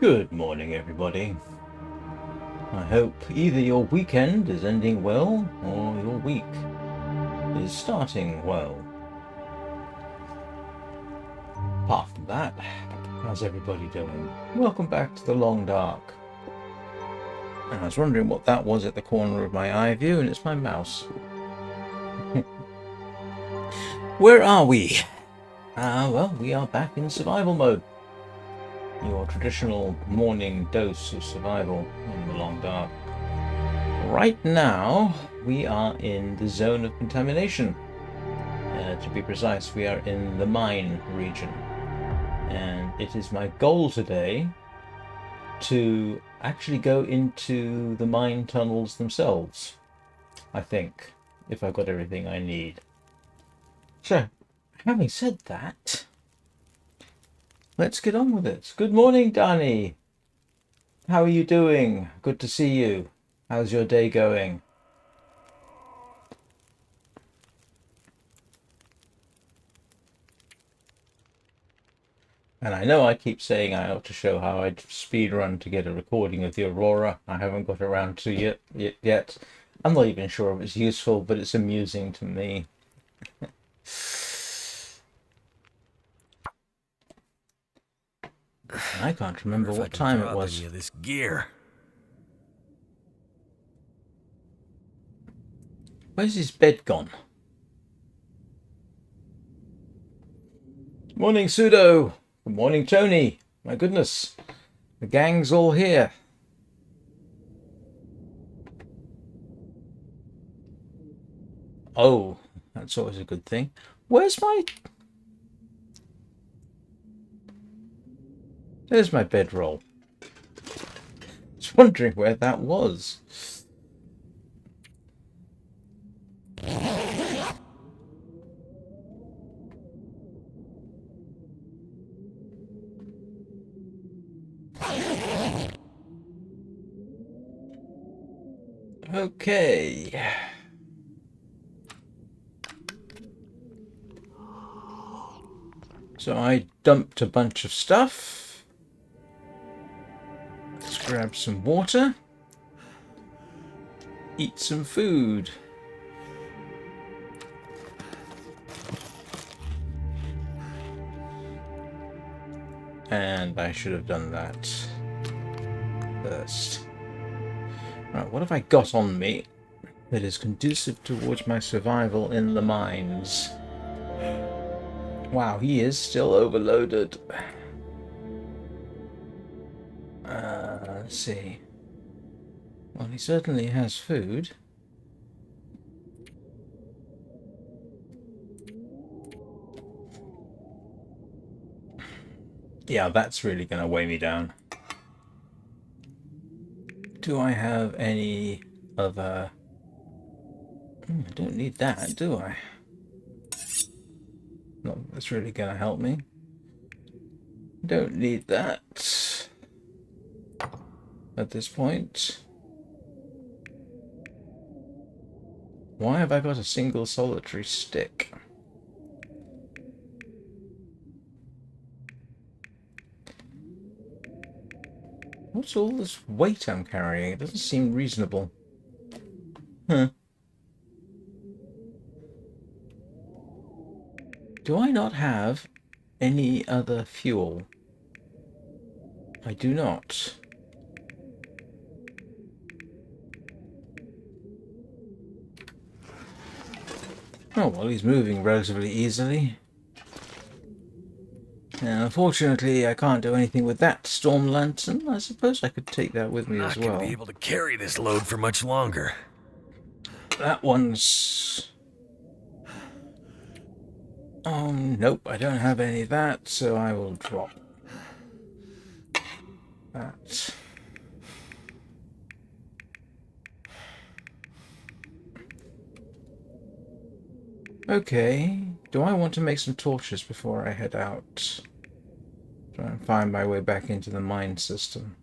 Good morning, everybody. I hope either your weekend is ending well or your week is starting well. Apart from that, how's everybody doing? Welcome back to the Long Dark. And I was wondering what that was at the corner of my eye view, and it's my mouse. Where are we? Well, we are back in survival mode. Your traditional morning dose of survival in the Long Dark. Right now, we are in the Zone of Contamination. To be precise, we are in the mine region. And it is my goal today to actually go into the mine tunnels themselves, I think, if I've got everything I need. So, having said that, let's get on with it. Good morning, Danny. How are you doing? Good to see you. How's your day going? And I know I keep saying I ought to show how I'd speedrun to get a recording of the aurora. I haven't got around to yet. I'm not even sure if it's useful, but it's amusing to me. I can't remember what time it was. Any of this gear. Where's his bed gone? Morning, Pseudo. Good morning, Tony. My goodness, the gang's all here. Oh, that's always a good thing. Where's my... There's my bedroll. I was wondering where that was. Okay. So I dumped a bunch of stuff. Let's grab some water. Eat some food. And I should have done that first. Right, what have I got on me that is conducive towards my survival in the mines? Wow, he is still overloaded. Let's see. Well, he certainly has food. Yeah, that's really going to weigh me down. Do I have any other... I don't need that, do I? No, that's really going to help me. Don't need that at this point. Why have I got a single solitary stick? What's all this weight I'm carrying? It doesn't seem reasonable. Huh. Do I not have any other fuel? I do not. Oh, well, he's moving relatively easily. Unfortunately, I can't do anything with that storm lantern. I suppose I could take that with me as well. I'm not gonna be able to carry this load for much longer. That one's... Oh, nope, I don't have any of that, so I will drop that. Okay, do I want to make some torches before I head out? Try and find my way back into the mine system.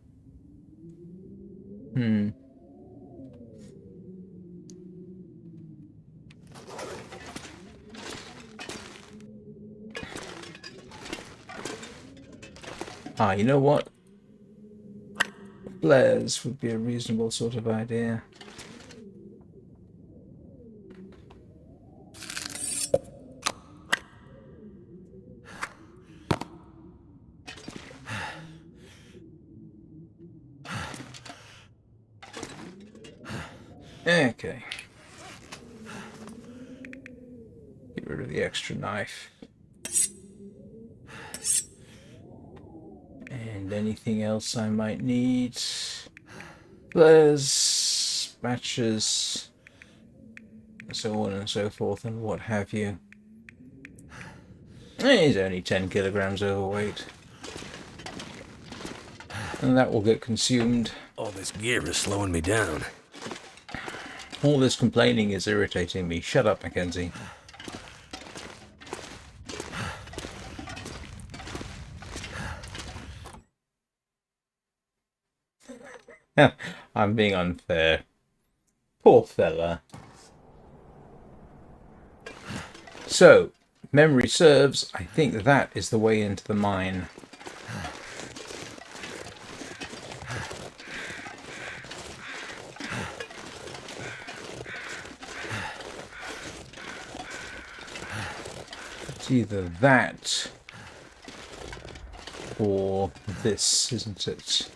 Ah, you know what? flares would be a reasonable sort of idea. Okay. Get rid of the extra knife. And anything else I might need. Flares, matches, so on and so forth, and what have you. He's only 10 kilograms overweight. And that will get consumed. All this gear is slowing me down. All this complaining is irritating me. Shut up, Mackenzie. I'm being unfair. Poor fella. So, memory serves, I think that is the way into the mine. It's either that or this, isn't it?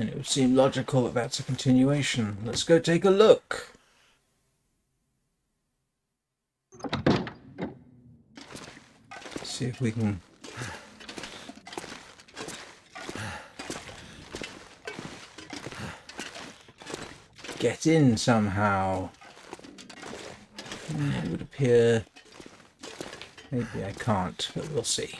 And it would seem logical that that's a continuation. Let's go take a look. See if we can get in somehow. It would appear maybe I can't, but we'll see.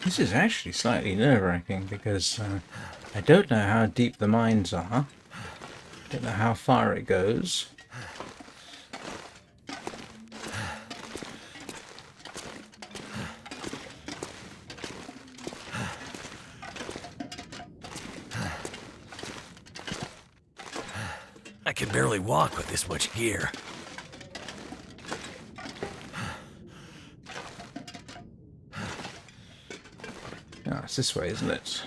This is actually slightly nerve-wracking because I don't know how deep the mines are. Don't know how far it goes. I can barely walk with this much gear. Ah, it's this way, isn't it?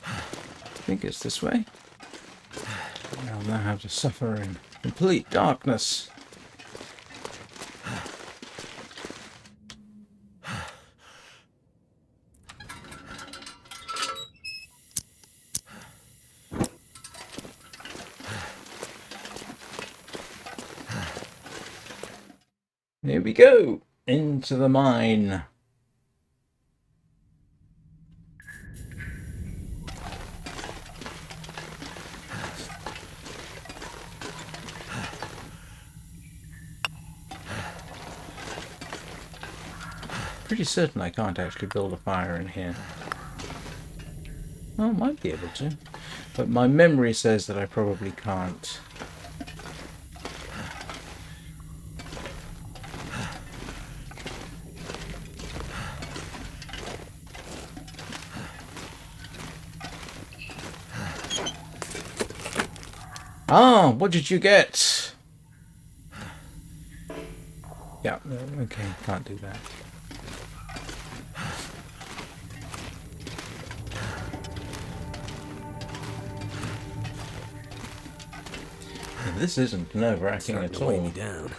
I think it's this way. I'll now have to suffer in complete darkness. Here we go, into the mine. Pretty certain I can't actually build a fire in here. Well, I might be able to, but my memory says that I probably can't. Ah, what did you get? Yeah, okay, can't do that. This isn't nerve-wracking at all. Weigh me down.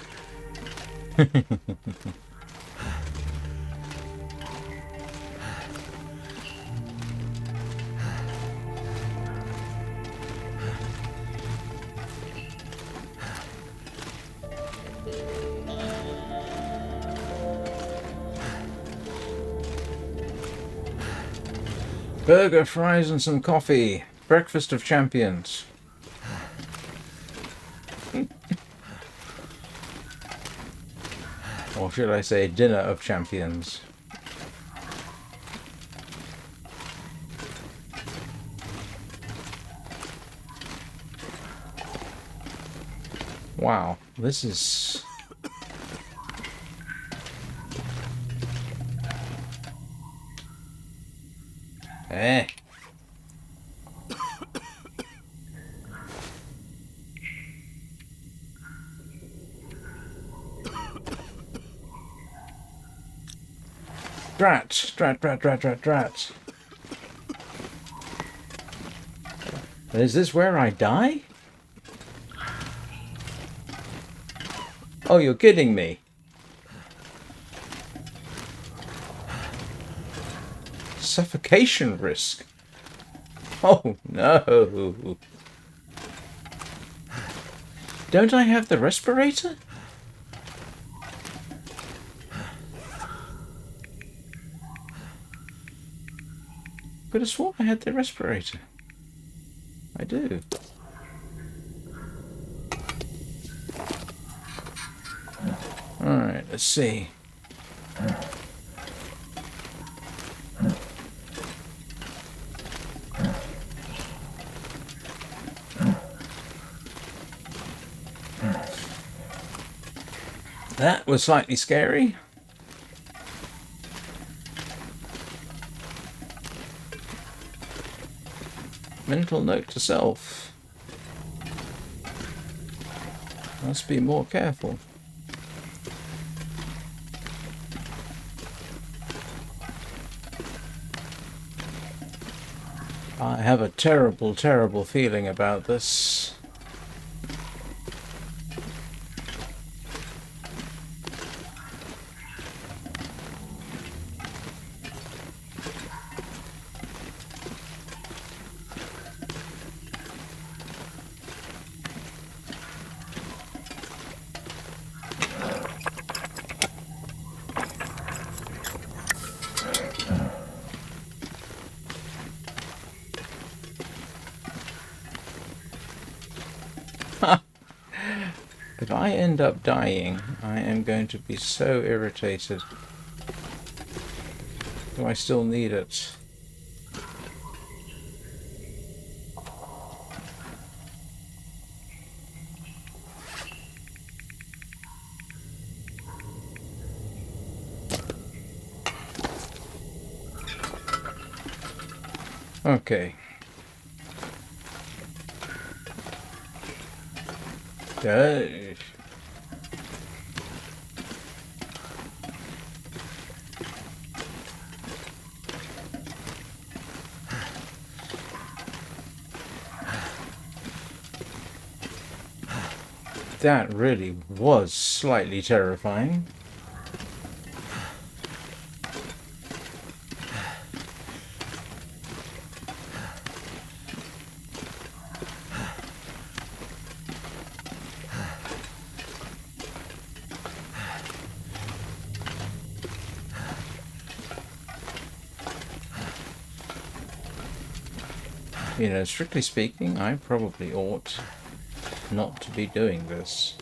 Burger, fries, and some coffee. Breakfast of champions. Or should I say dinner of champions? Wow, this is... Eh. Drat! Drat, drat, drat, drat, drat. Is this where I die? Oh, you're kidding me. Suffocation risk. Oh, no. Don't I have the respirator? Could have sworn I had the respirator. I do. Alright, let's see. That was slightly scary. Mental note to self. Must be more careful. I have a terrible, terrible feeling about this. If I end up dying, I am going to be so irritated. Do I still need it? Okay. That really was slightly terrifying. You know, strictly speaking, I probably ought not to be doing this.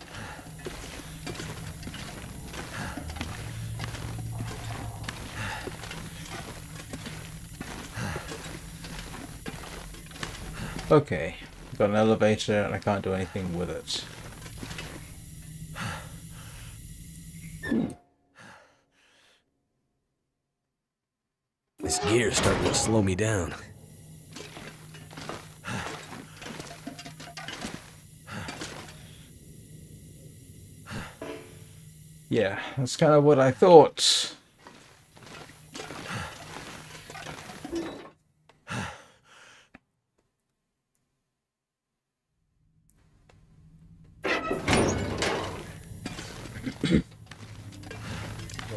Okay, I've got an elevator and I can't do anything with it. This gear's starting to slow me down. Yeah, that's kind of what I thought. The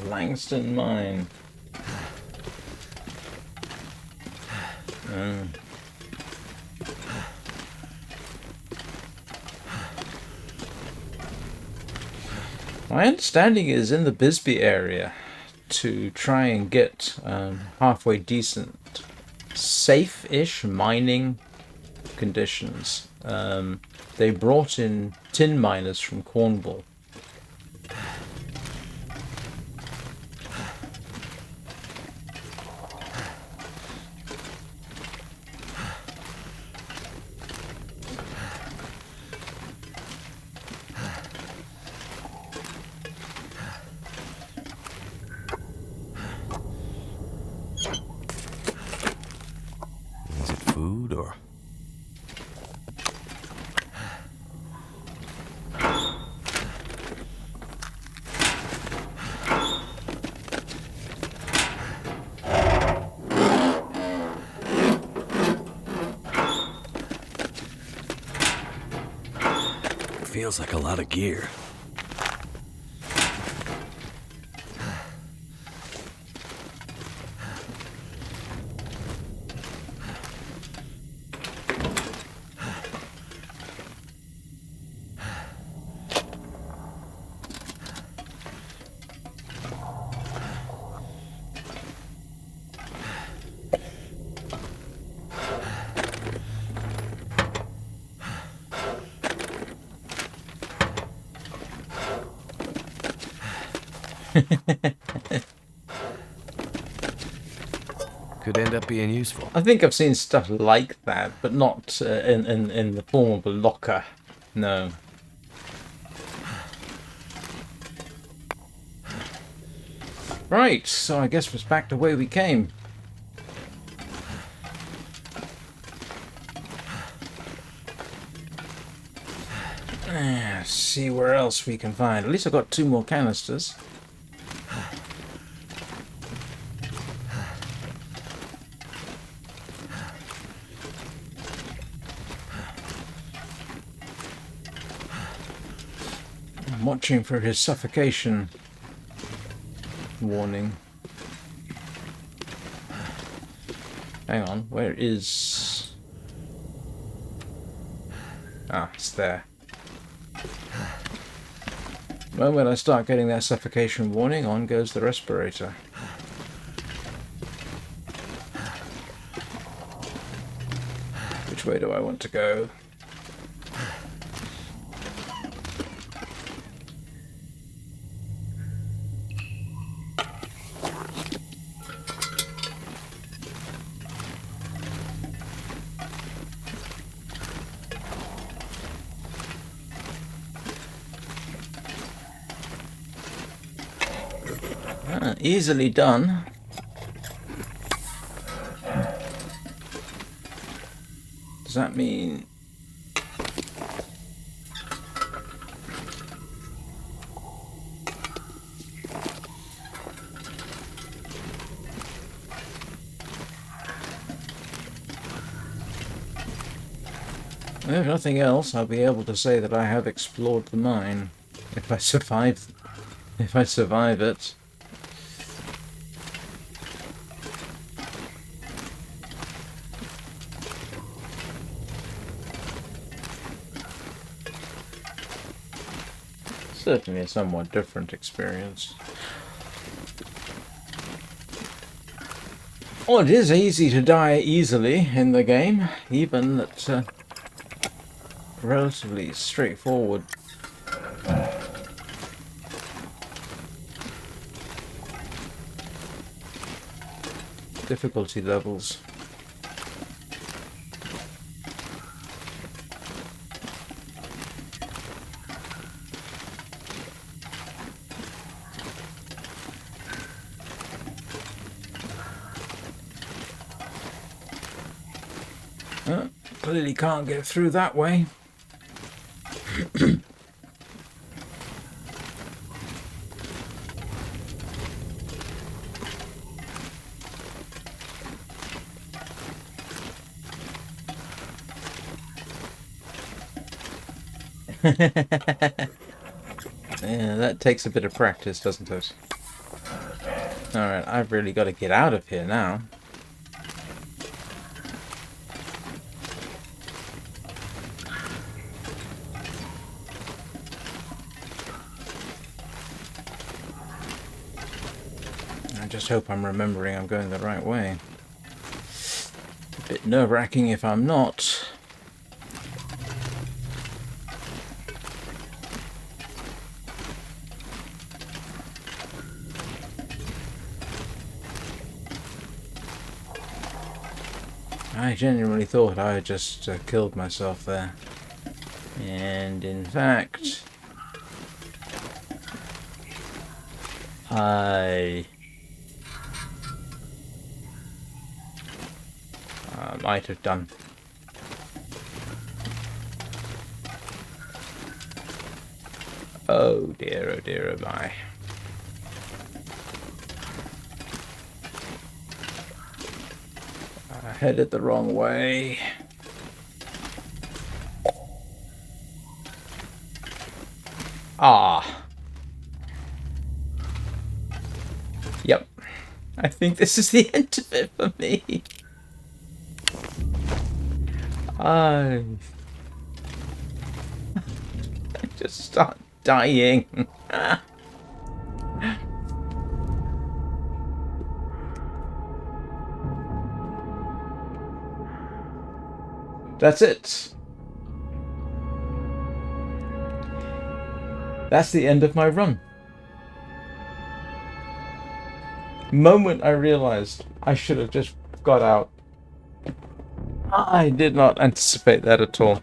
Langston Mine. My understanding is in the Bisbee area, to try and get halfway decent, safe-ish mining conditions, they brought in tin miners from Cornwall. Food or... Feels like a lot of gear. Could end up being useful. I think I've seen stuff like that, but not in the form of a locker. No. Right, so I guess it's back the way we came. See where else we can find. At least I've got 2 more canisters. I'm watching for his suffocation warning. Hang on, where is... Ah, it's there. The moment I start getting that suffocation warning, on goes the respirator. Which way do I want to go? Easily done. Does that mean... If nothing else, I'll be able to say that I have explored the mine. If I survive it. Certainly a somewhat different experience. Oh, it is easy to die easily in the game, even at relatively straightforward difficulty levels. Clearly can't get through that way. Yeah, that takes a bit of practice, doesn't it? Alright, I've really got to get out of here now. I just hope I'm remembering I'm going the right way. A bit nerve-wracking if I'm not. I genuinely thought I had just killed myself there. And in fact, I might have done. Oh dear, oh my. I headed the wrong way. Ah. Yep. I think this is the end of it for me. I just start dying. That's it. That's the end of my run. Moment I realized I should have just got out. I did not anticipate that at all.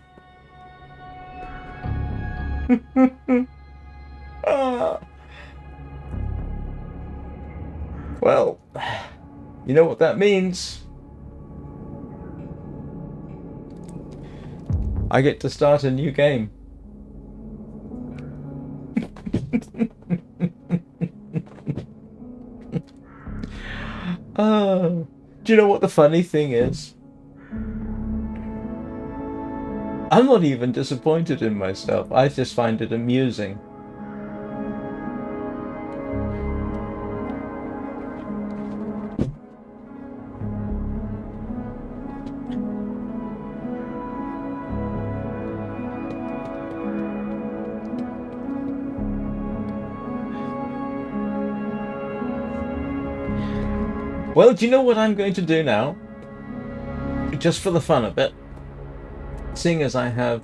Well, you know what that means. I get to start a new game. Do you know what the funny thing is? I'm not even disappointed in myself. I just find it amusing. Well, do you know what I'm going to do now? Just for the fun of it. Seeing as I have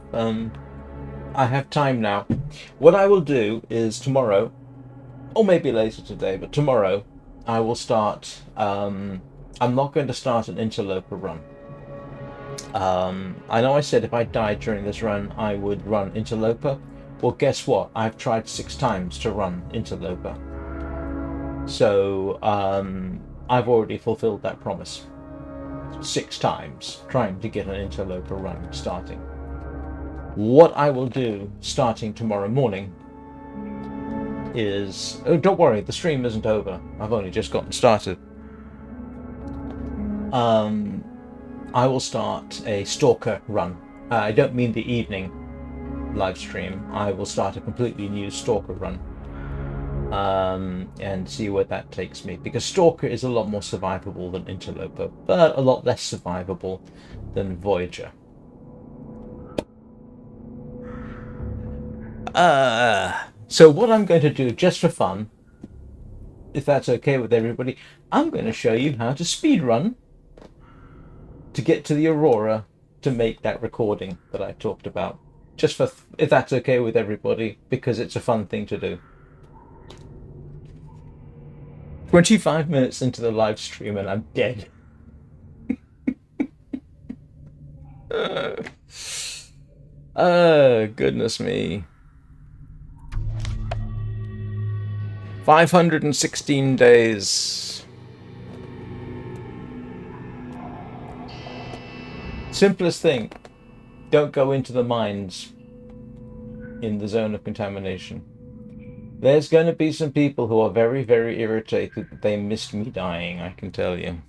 time now. What I will do is tomorrow, or maybe later today, but tomorrow, I will start, I'm not going to start an interloper run. I know I said if I died during this run, I would run interloper. Well, guess what? I've tried 6 times to run interloper. So, I've already fulfilled that promise. 6 times trying to get an interloper run starting. What I will do starting tomorrow morning is... Oh, don't worry, the stream isn't over. I've only just gotten started. I will start a Stalker run. I don't mean the evening live stream. I will start a completely new Stalker run. And see where that takes me, because Stalker is a lot more survivable than Interloper, but a lot less survivable than Voyageur. So what I'm going to do, just for fun, if that's okay with everybody, I'm going to show you how to speedrun to get to the Aurora to make that recording that I talked about. Just for, if that's okay with everybody, because it's a fun thing to do. 25 minutes into the live stream and I'm dead. Goodness me. 516 days. Simplest thing. Don't go into the mines in the zone of contamination. There's going to be some people who are very, very irritated that they missed me dying, I can tell you.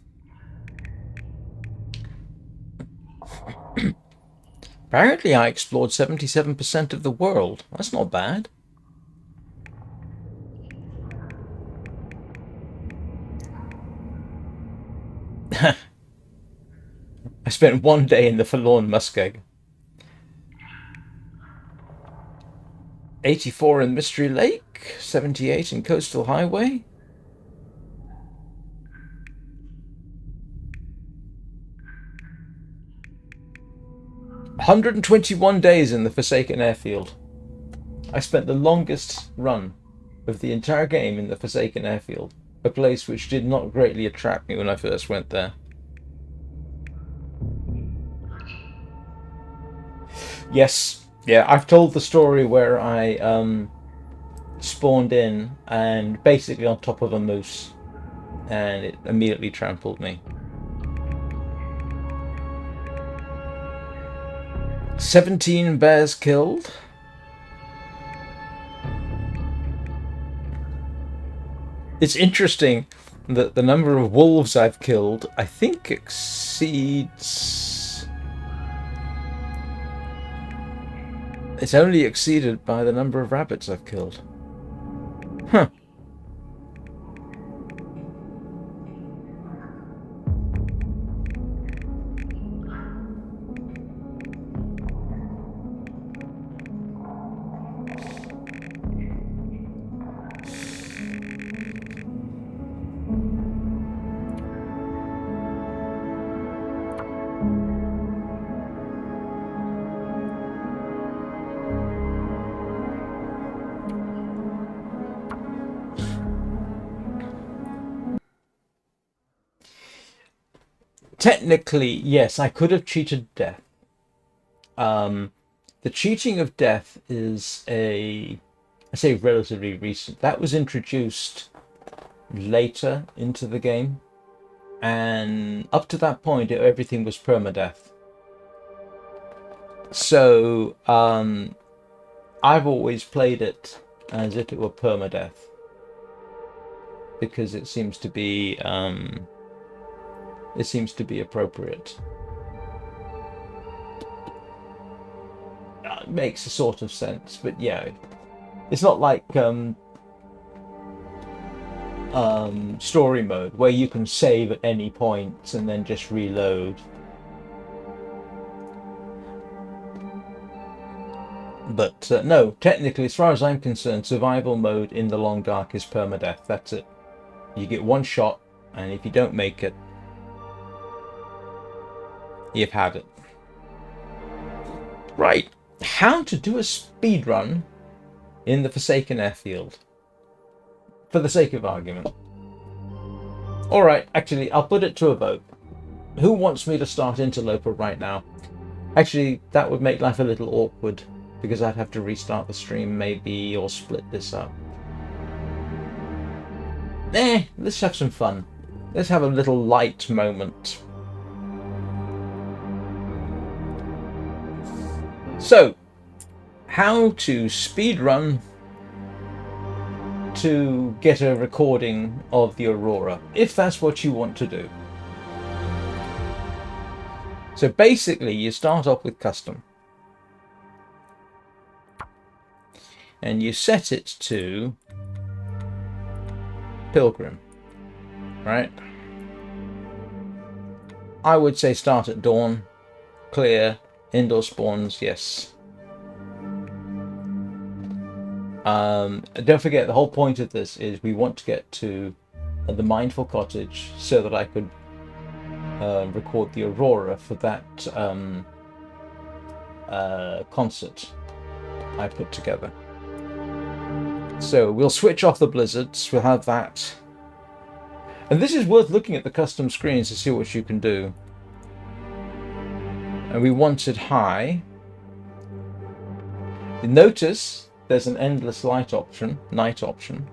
Apparently I explored 77% of the world. That's not bad. I spent 1 day in the Forlorn Muskeg. 84 in Mystery Lake, 78 in Coastal Highway. "121 days in the Forsaken Airfield." I spent the longest run of the entire game in the Forsaken Airfield, a place which did not greatly attract me when I first went there. Yes, yeah, I've told the story where I spawned in and basically on top of a moose, and it immediately trampled me. 17 bears killed. It's interesting that the number of wolves I've killed, I think, exceeds... It's only exceeded by the number of rabbits I've killed. Huh. Technically, yes, I could have cheated death. The cheating of death is I say relatively recent. That was introduced later into the game, and up to that point, everything was permadeath. So I've always played it as if it were permadeath because it seems to be appropriate. It makes a sort of sense, but yeah, it's not like story mode where you can save at any point and then just reload. But no, technically, as far as I'm concerned, survival mode in the Long Dark is permadeath. That's it. You get one shot, and if you don't make it, you've had it. Right, how to do a speedrun in the Forsaken Airfield, for the sake of argument. Alright, actually, I'll put it to a vote. Who wants me to start Interloper right now? Actually, that would make life a little awkward, because I'd have to restart the stream maybe, or split this up. Let's have some fun. Let's have a little light moment. So, how to speedrun to get a recording of the aurora, if that's what you want to do. So basically, you start off with custom. And you set it to Pilgrim, right? I would say start at dawn, clear, indoor spawns, yes. Don't forget, the whole point of this is we want to get to the Mindful Cottage so that I could record the aurora for that concert I put together. So we'll switch off the blizzards, we'll have that. And this is worth looking at the custom screens to see what you can do. And we want it high. Notice there's an endless light option, night option.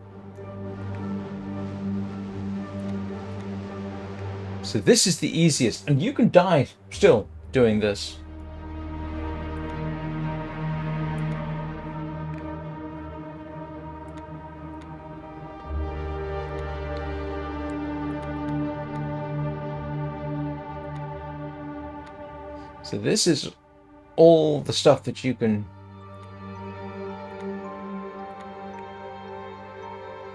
So this is the easiest, and you can die still doing this. So this is all the stuff that you can...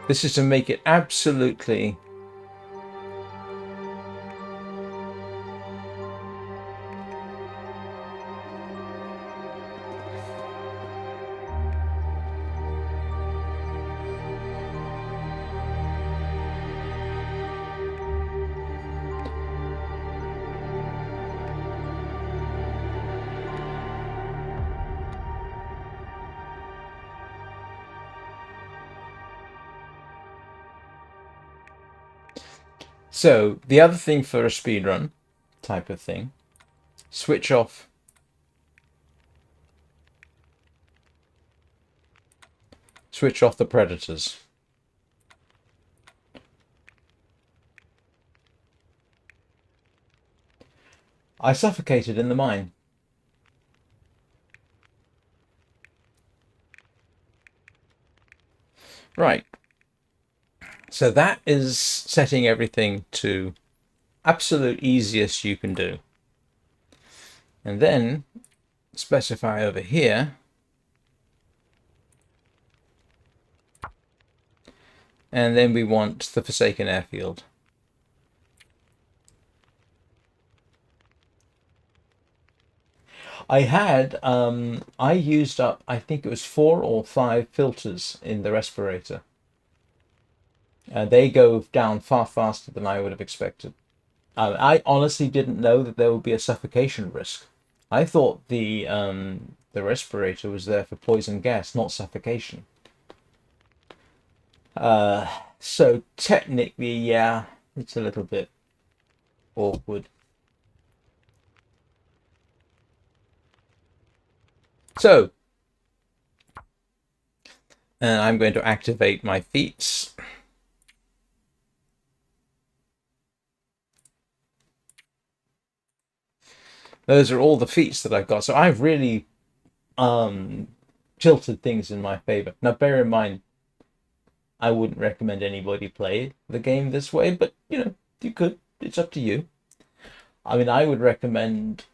This is to make it absolutely... So, the other thing for a speedrun type of thing, switch off the predators. I suffocated in the mine. Right. So that is setting everything to absolute easiest you can do. And then specify over here And then we want the Forsaken Airfield. I used up, I think it was 4 or 5 filters in the respirator. They go down far faster than I would have expected. I honestly didn't know that there would be a suffocation risk. I thought the respirator was there for poison gas, not suffocation. So technically, yeah, it's a little bit awkward. So, I'm going to activate my feats. Those are all the feats that I've got. So I've really tilted things in my favor. Now, bear in mind, I wouldn't recommend anybody play the game this way, but, you know, you could. It's up to you. I mean, I would recommend...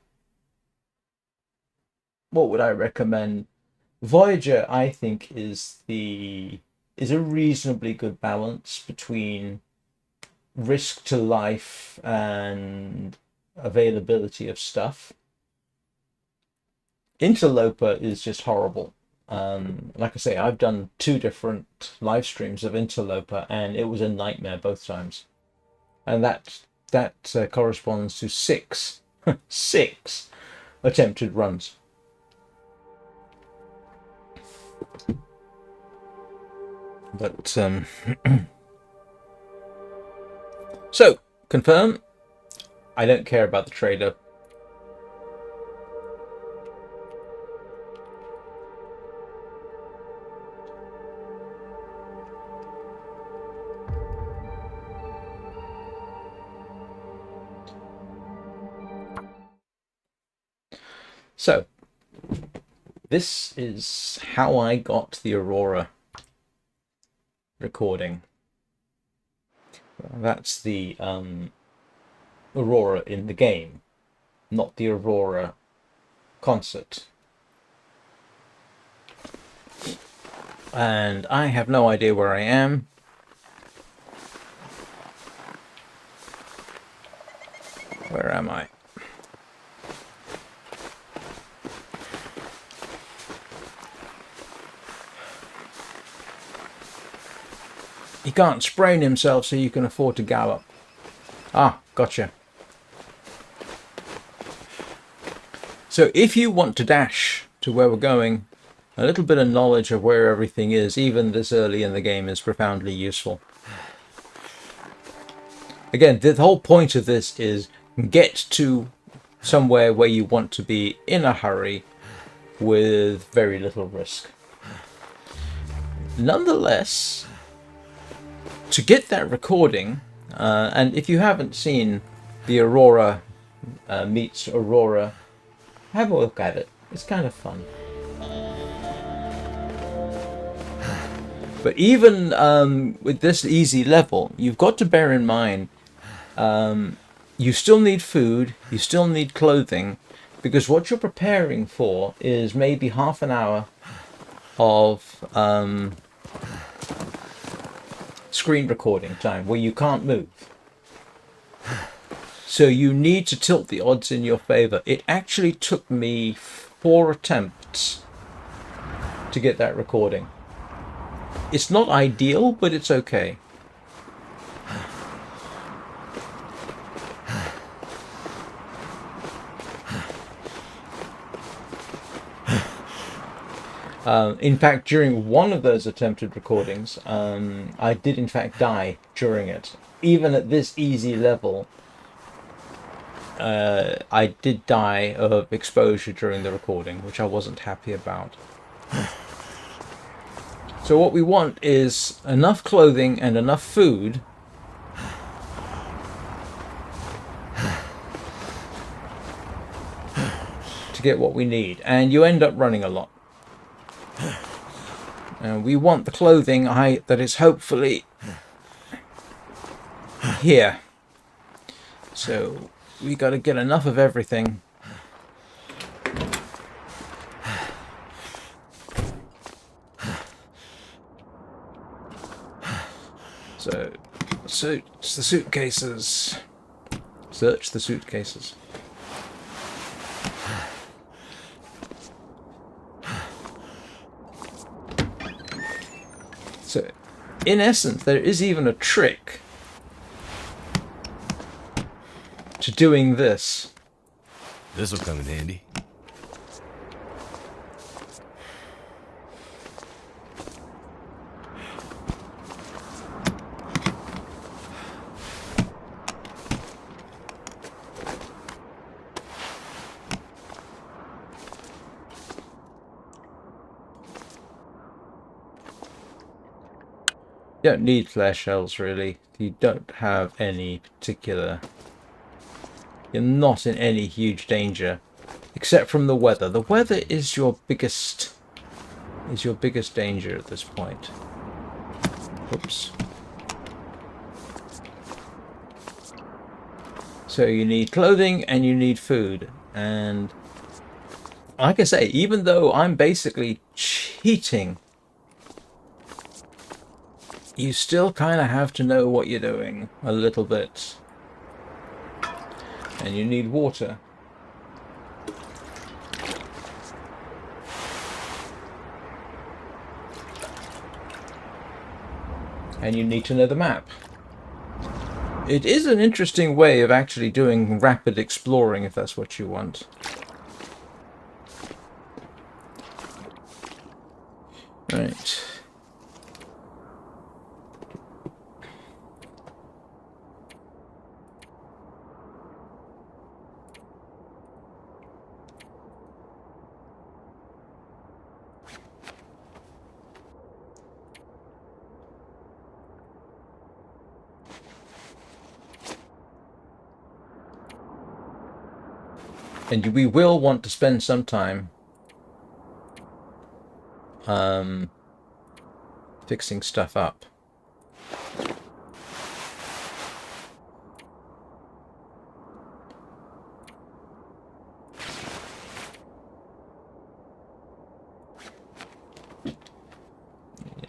What would I recommend? Voyageur, I think, is a reasonably good balance between risk to life and availability of stuff. Interloper is just horrible. Like I say, I've done 2 different live streams of Interloper, and it was a nightmare both times. And that corresponds to 6 attempted runs. But so confirm. I don't care about the trader. So this is how I got the Aurora recording. That's the Aurora in the game, not the Aurora concert. And I have no idea where I am. Where am I? He can't sprain himself, so you can afford to gallop. Ah, gotcha. So if you want to dash to where we're going, a little bit of knowledge of where everything is, even this early in the game, is profoundly useful. Again, the whole point of this is get to somewhere where you want to be in a hurry with very little risk. Nonetheless, to get that recording, and if you haven't seen the Aurora meets Aurora, have a look at it. It's kind of fun. But even with this easy level, you've got to bear in mind you still need food, you still need clothing, because what you're preparing for is maybe half an hour of screen recording time where you can't move. So you need to tilt the odds in your favor. It actually took me 4 attempts to get that recording. It's not ideal, but it's okay. In fact, during one of those attempted recordings, I did in fact die during it. Even at this easy level, I did die of exposure during the recording, which I wasn't happy about. So what we want is enough clothing and enough food to get what we need, and you end up running a lot. We want the clothing that is hopefully here. So we got to get enough of everything. So, search the suitcases. Search the suitcases. So, in essence, there is even a trick to doing this. This'll come in handy. You don't need flare shells, really. You don't have any particular... You're not in any huge danger, except from the weather. The weather is your biggest danger at this point. Oops. So you need clothing and you need food. And like I say, even though I'm basically cheating, you still kind of have to know what you're doing a little bit. And you need water. And you need to know the map. It is an interesting way of actually doing rapid exploring if that's what you want. Right. And we will want to spend some time fixing stuff up.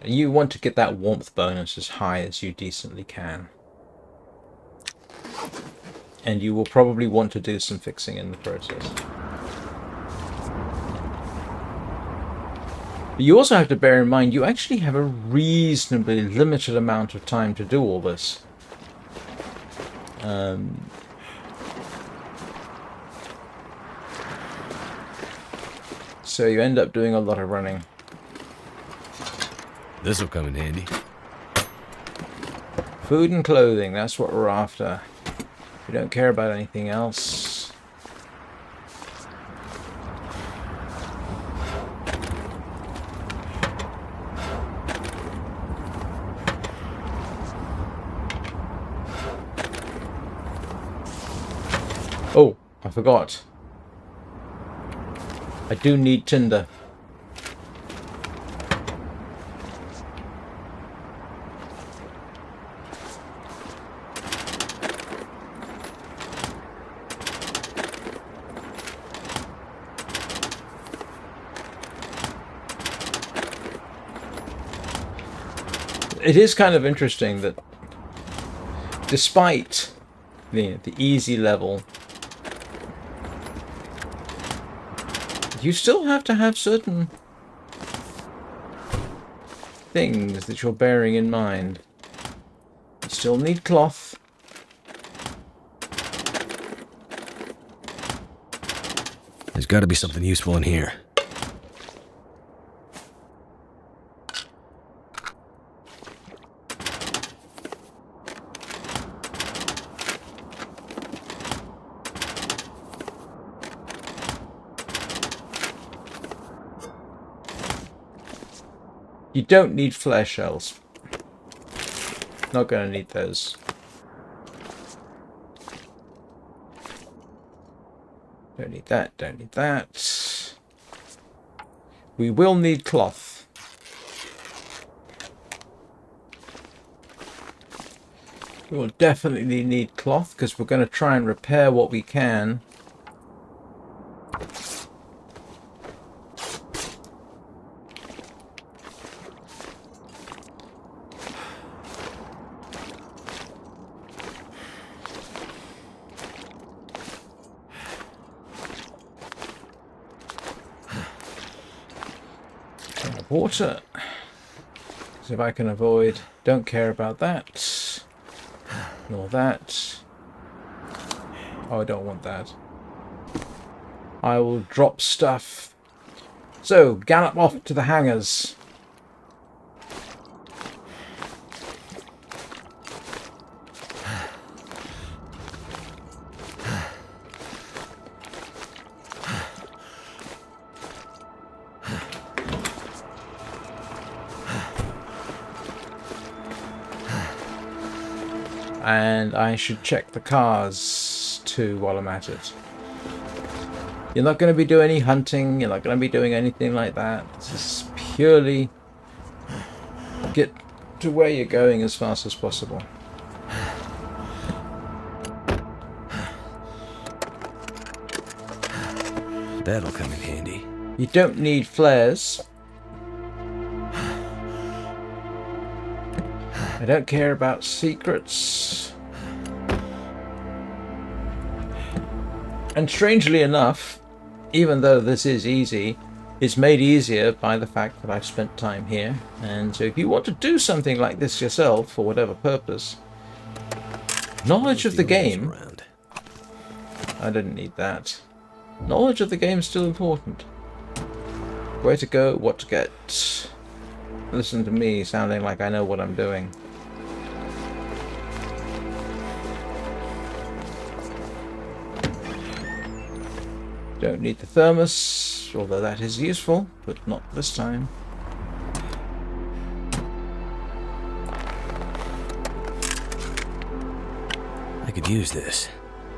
You want to get that warmth bonus as high as you decently can. And you will probably want to do some fixing in the process. But you also have to bear in mind you actually have a reasonably limited amount of time to do all this. So you end up doing a lot of running. This'll come in handy. Food and clothing, that's what we're after. We don't care about anything else. Oh, I forgot. I do need tinder. It is kind of interesting that despite the easy level, you still have to have certain things that you're bearing in mind. You still need cloth. There's got to be something useful in here. You don't need flare shells. Not going to need those. Don't need that, don't need that. We will need cloth. We will definitely need cloth because we're going to try and repair what we can. Water. So if I can avoid, don't care about that. Nor that. Oh, I don't want that. I will drop stuff. So, gallop off to the hangars. And I should check the cars too while I'm at it. You're not going to be doing any hunting, you're not going to be doing anything like that. This is purely get to where you're going as fast as possible. That'll come in handy. You don't need flares. I don't care about secrets. And strangely enough, even though this is easy, it's made easier by the fact that I've spent time here. And so if you want to do something like this yourself, for whatever purpose, knowledge of the game... I didn't need that. Knowledge of the game is still important. Where to go, what to get. Listen to me sounding like I know what I'm doing. Don't need the thermos, although that is useful, but not this time. I could use this.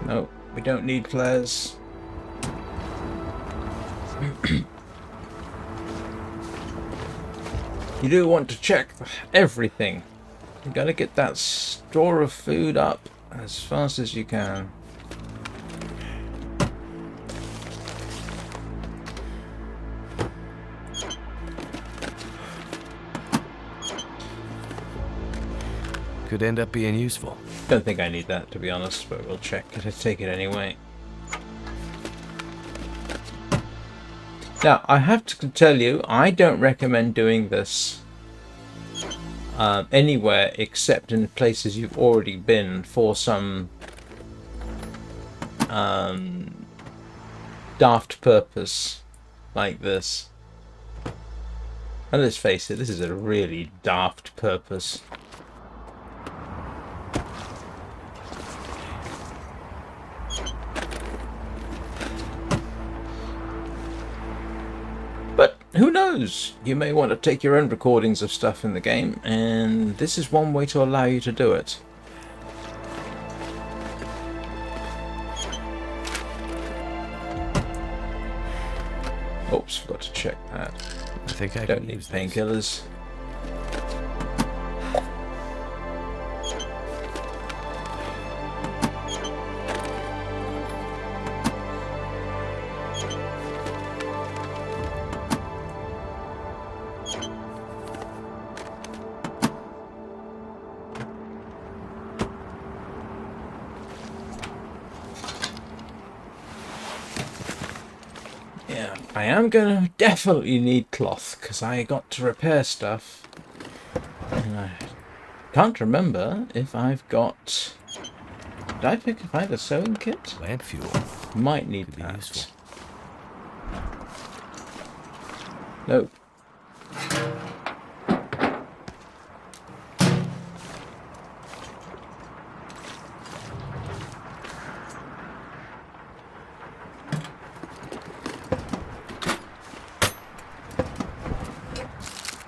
No, we don't need flares. You do want to check everything. You gotta get that store of food up as fast as you can. Could end up being useful. Don't think I need that, to be honest, but we'll check it. Take it anyway. Now, I have to tell you, I don't recommend doing this anywhere except in places you've already been for some daft purpose like this. And let's face it, this is a really daft purpose. Who knows? You may want to take your own recordings of stuff in the game, and this is one way to allow you to do it. Oops, forgot to check that. I think I don't need painkillers. Yeah, I am going to definitely need cloth, because I got to repair stuff. And I can't remember if I've got... Did I pick if I had a sewing kit? Lamp fuel. Might need Could be that. useful. Nope.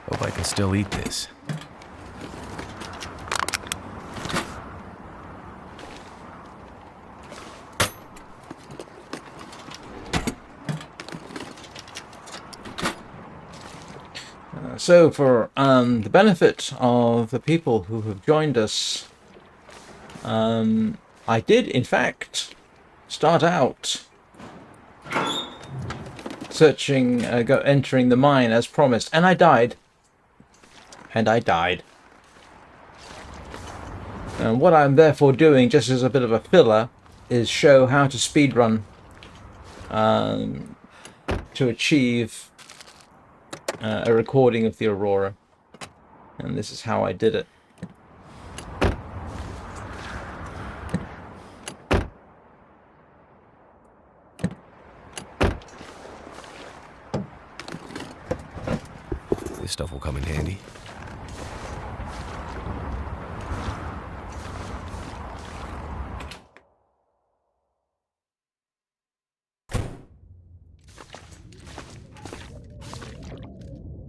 Hope I can still eat this. So for the benefit of the people who have joined us, I did in fact start out searching, entering the mine as promised, and I died. And what I'm therefore doing, just as a bit of a filler, is show how to speedrun to achieve a recording of the aurora, and this is how I did it. This stuff will come in handy.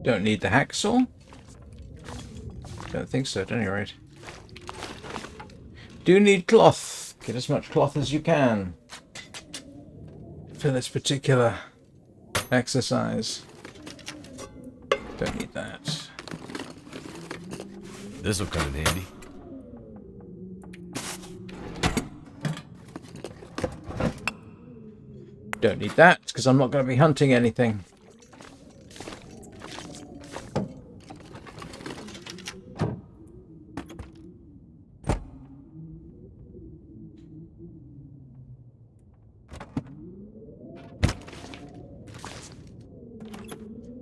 Don't need the hacksaw? Don't think so, at any rate. Do need cloth. Get as much cloth as you can for this particular exercise. Don't need that. This will come in handy. Don't need that, because I'm not going to be hunting anything.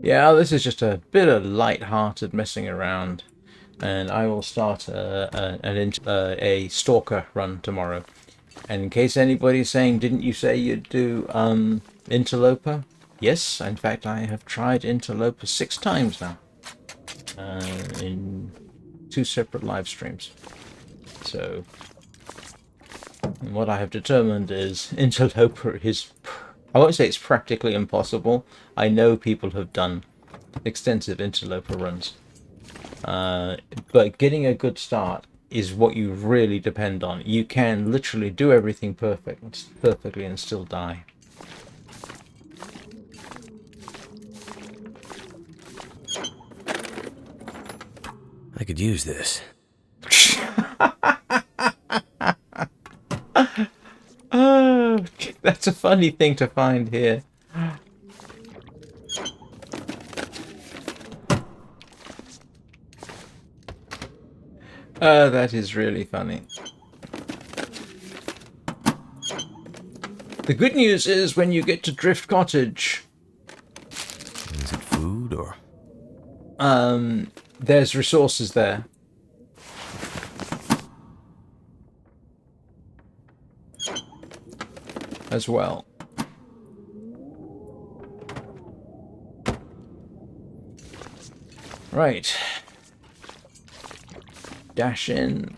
Yeah, this is just a bit of light-hearted messing around, and I will start a Stalker run tomorrow. And in case anybody's saying, didn't you say you'd do Interloper? Yes, in fact, I have tried Interloper 6 times now, in 2 separate live streams. So, what I have determined is Interloper is, I won't say it's practically impossible. I know people have done extensive Interloper runs. But getting a good start is what you really depend on. You can literally do everything perfectly and still die. I could use this. Oh, that's a funny thing to find here. That is really funny. The good news is when you get to Drift Cottage, Is it food or? there's resources there. As well. Right. Dash in.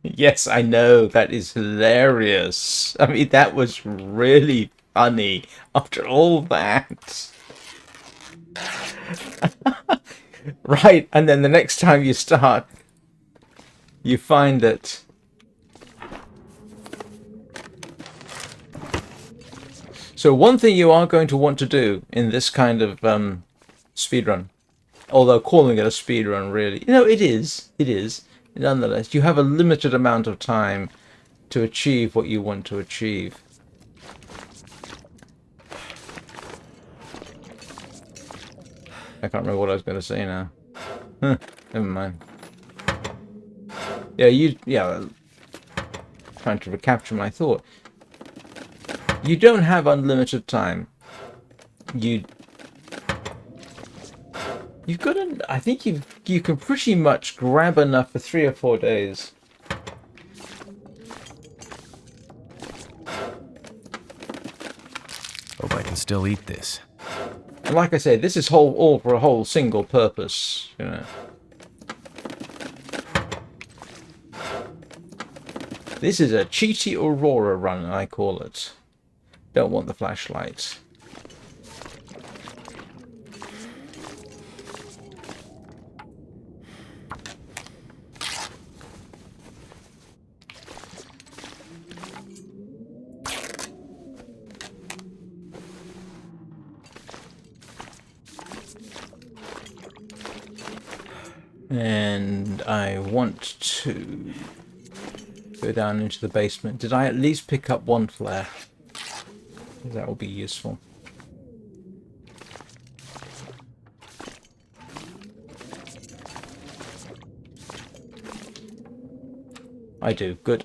Yes, I know. That is hilarious. I mean, that was really funny after all that. Right, and then the next time you start, you find that so one thing you are going to want to do in this kind of speedrun, although calling it a speedrun really, it is. Nonetheless, you have a limited amount of time to achieve what you want to achieve. I can't remember what I was going to say now. Never mind. Yeah, trying to recapture my thought. You don't have unlimited time. You've got to, I think you can pretty much grab enough for 3 or 4 days. Hope I can still eat this. And like I say, this is all for a whole single purpose, This is a cheaty aurora run, I call it. Don't want the flashlight. And I want to Go down into the basement. Did I at least pick up one flare? That will be useful. I do. Good.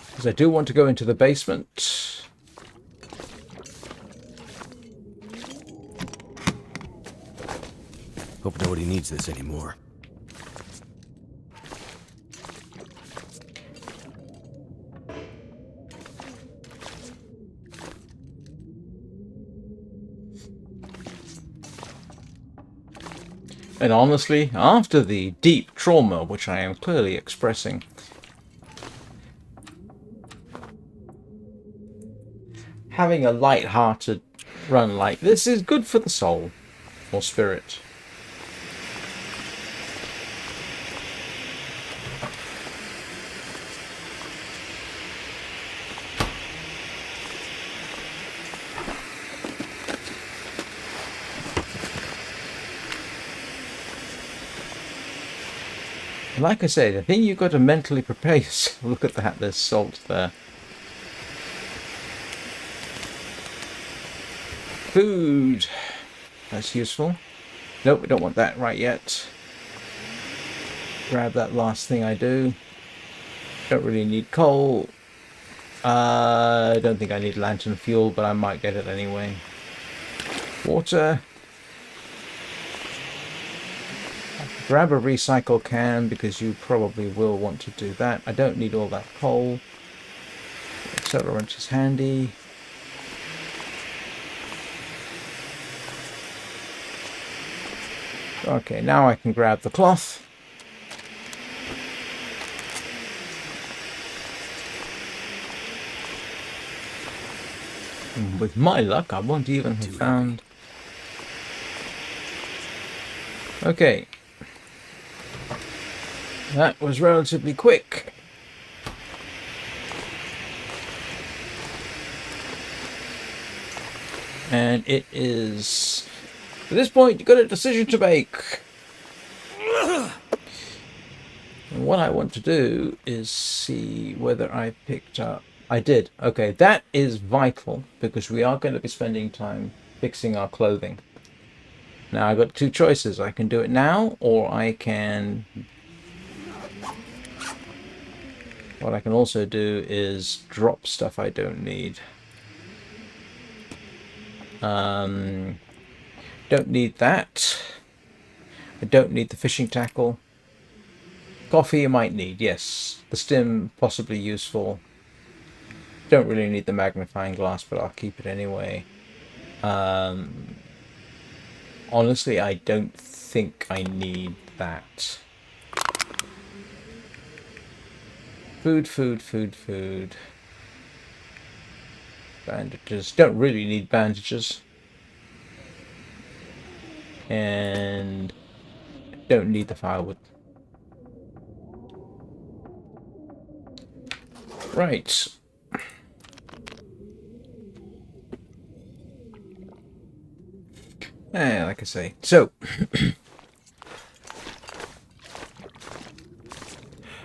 Because I do want to go into the basement. Hope nobody needs this anymore. And honestly, after the deep trauma which I am clearly expressing, having a light-hearted run like this is good for the soul or spirit. Like I said, I think you've got to mentally prepare yourself. Look at that, there's salt there. Food. That's useful. Nope, we don't want that right yet. Grab that last thing I do. Don't really need coal. I don't think I need lantern fuel, but I might get it anyway. Water. Grab a recycle can because you probably will want to do that. I don't need all that coal. Accelerant is handy. Okay, now I can grab the cloth. And with my luck, I won't even have found... Okay. That was relatively quick. And it is... At this point, you've got a decision to make. And what I want to do is see whether I picked up... I did. Okay, that is vital because we are going to be spending time fixing our clothing. Now, I've got two choices. I can do it now, or I can... What I can also do is drop stuff I don't need. Don't need that. I don't need the fishing tackle. Coffee you might need, yes. The stim possibly useful. Don't really need the magnifying glass, but I'll keep it anyway. Honestly, I don't think I need that. Food, food, food, food. Bandages. Don't really need bandages. And don't need the firewood. Right. Like I say. So,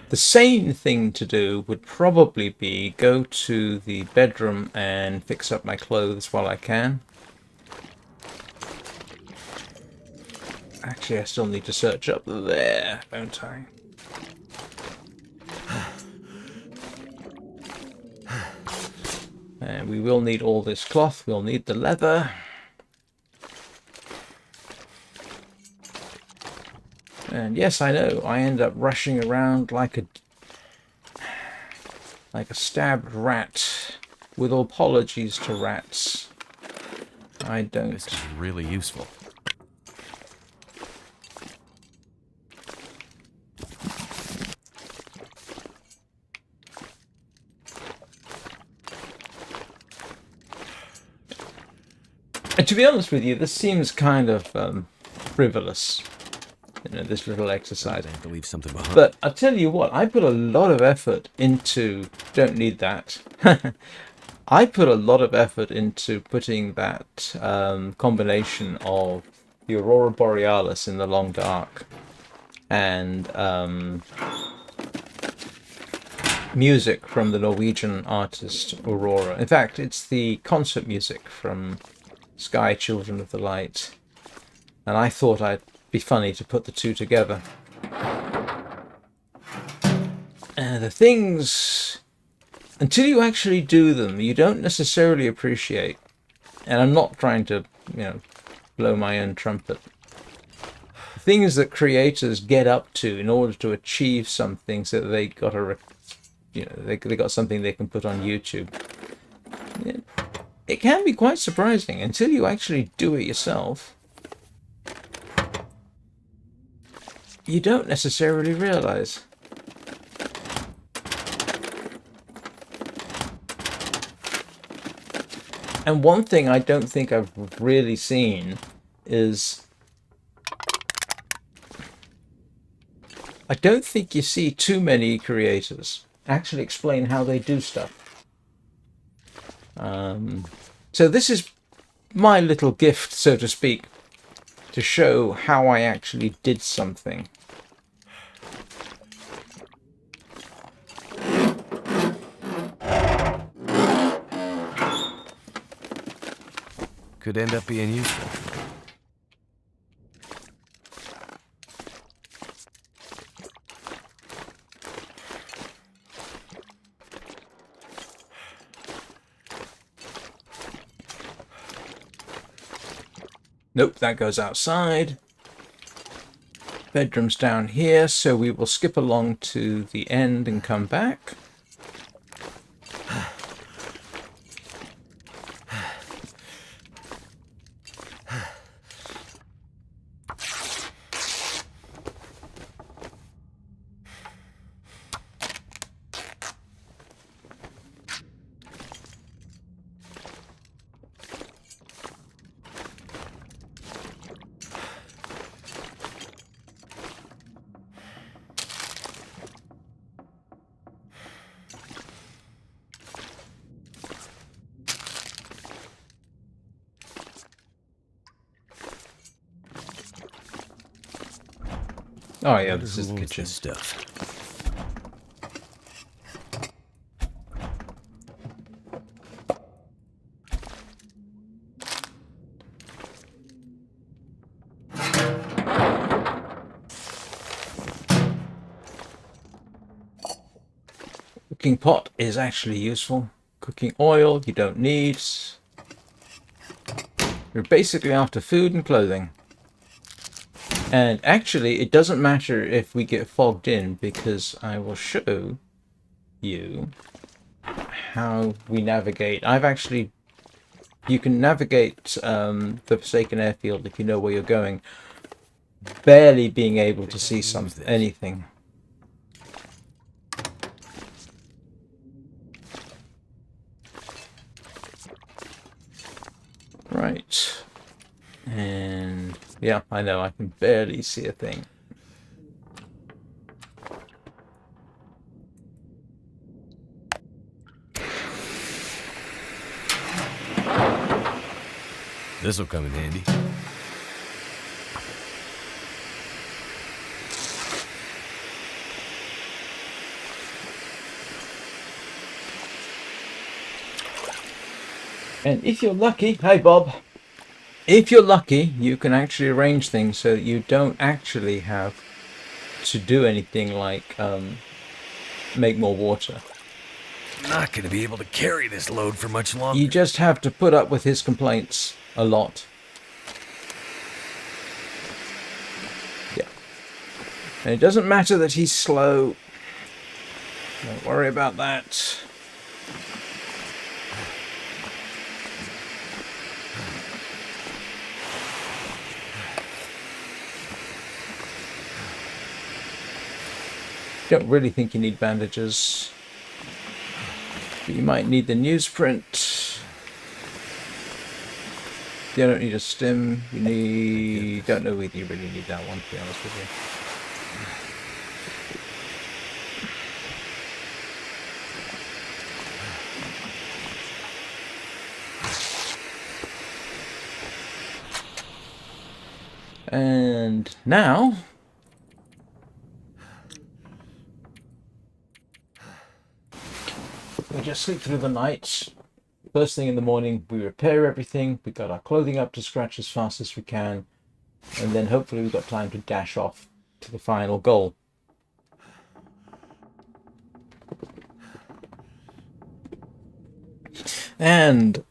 the sane thing to do would probably be go to the bedroom and fix up my clothes while I can. Actually, I still need to search up there, don't I? And we will need all this cloth. We'll need the leather. And yes, I know, I end up rushing around like a stabbed rat. With apologies to rats. I don't. This is really useful. And to be honest with you, this seems kind of frivolous. You know, this little exercise. I have to leave something behind. But I'll tell you what, I put a lot of effort into... Don't need that. I put a lot of effort into putting that combination of the aurora borealis in the long dark and music from the Norwegian artist Aurora. In fact, it's the concert music from Sky Children of the Light. And I thought I'd be funny to put the two together. The things, until you actually do them, you don't necessarily appreciate. And I'm not trying to, blow my own trumpet. The things that creators get up to in order to achieve something so that they got they got something they can put on YouTube. It can be quite surprising until you actually do it yourself. You don't necessarily realize. And one thing I don't think I've really seen is I don't think you see too many creators actually explain how they do stuff. So this is my little gift, so to speak, to show how I actually did something. Could end up being useful. Nope, that goes outside. Bedroom's down here, so we will skip along to the end and come back. Oh yeah, this is the kitchen stuff. Cooking pot is actually useful. Cooking oil you don't need. You're basically after food and clothing. And actually, it doesn't matter if we get fogged in, because I will show you how we navigate. You can navigate the Forsaken Airfield if you know where you're going, barely being able to see anything. Right. And yeah, I know, I can barely see a thing. This'll come in handy. And if you're lucky, hey Bob, if you're lucky, you can actually arrange things so that you don't actually have to do anything like make more water. I'm not going to be able to carry this load for much longer. You just have to put up with his complaints a lot. Yeah. And it doesn't matter that he's slow. Don't worry about that. Don't really think you need bandages, but you might need the newsprint. You don't need a stim. Don't know whether you really need that one, to be honest with you. And now we just sleep through the night. First thing in the morning, we repair everything. We got our clothing up to scratch as fast as we can. And then hopefully we've got time to dash off to the final goal. And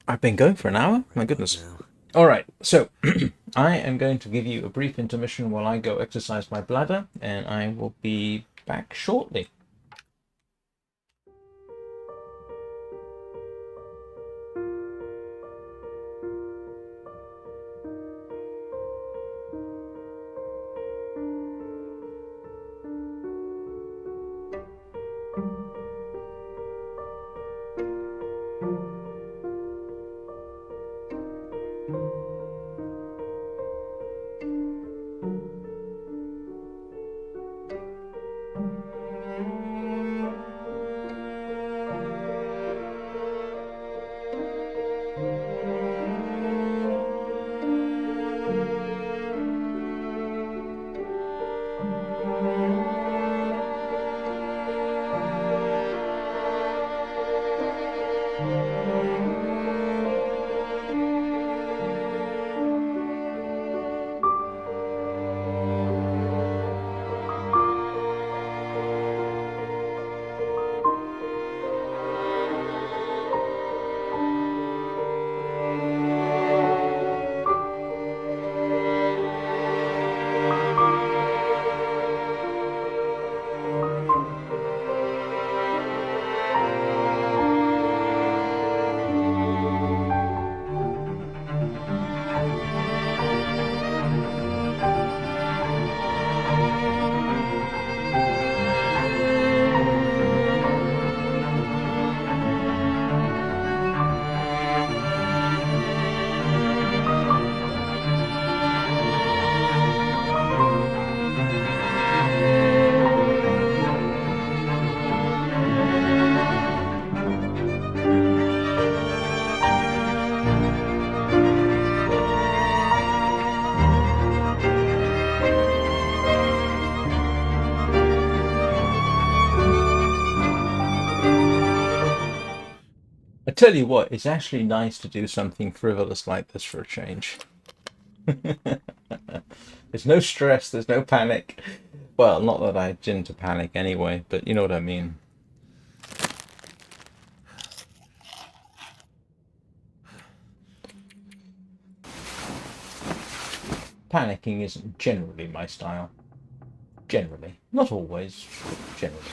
I've been going for an hour? My goodness. Alright, so I am going to give you a brief intermission while I go exercise my bladder, and I will be back shortly. I tell you what, it's actually nice to do something frivolous like this for a change. There's no stress, there's no panic. Well, not that I tend to panic anyway, but you know what I mean. Panicking isn't generally my style. Generally. Not always, but generally.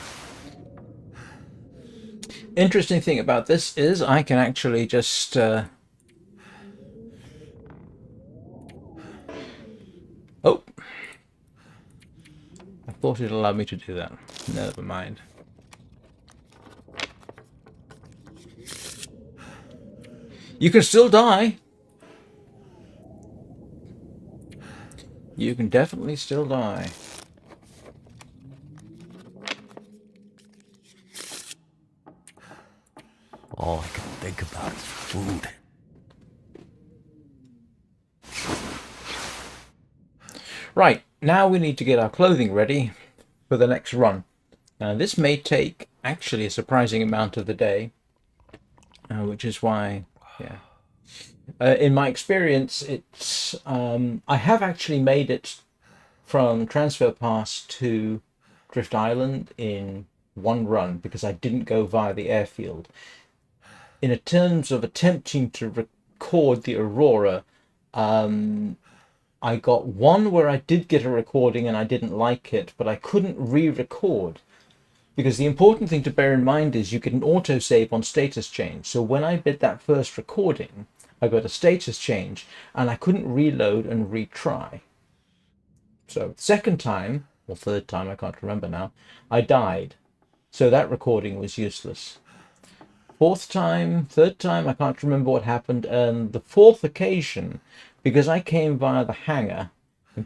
Interesting thing about this is I can actually just oh, I thought it allowed me to do that. Never mind. You can still die. You can definitely still die. All I can think about is food. Right, now we need to get our clothing ready for the next run. This may take actually a surprising amount of the day, which is why, yeah. In my experience, it's I have actually made it from Transfer Pass to Drift Island in one run because I didn't go via the airfield. In terms of attempting to record the aurora, I got one where I did get a recording and I didn't like it, but I couldn't re-record. Because the important thing to bear in mind is you get an autosave on status change. So when I did that first recording, I got a status change and I couldn't reload and retry. So second time, or third time, I can't remember now, I died. So that recording was useless. Fourth time, third time, I can't remember what happened. And the fourth occasion, because I came via the hangar,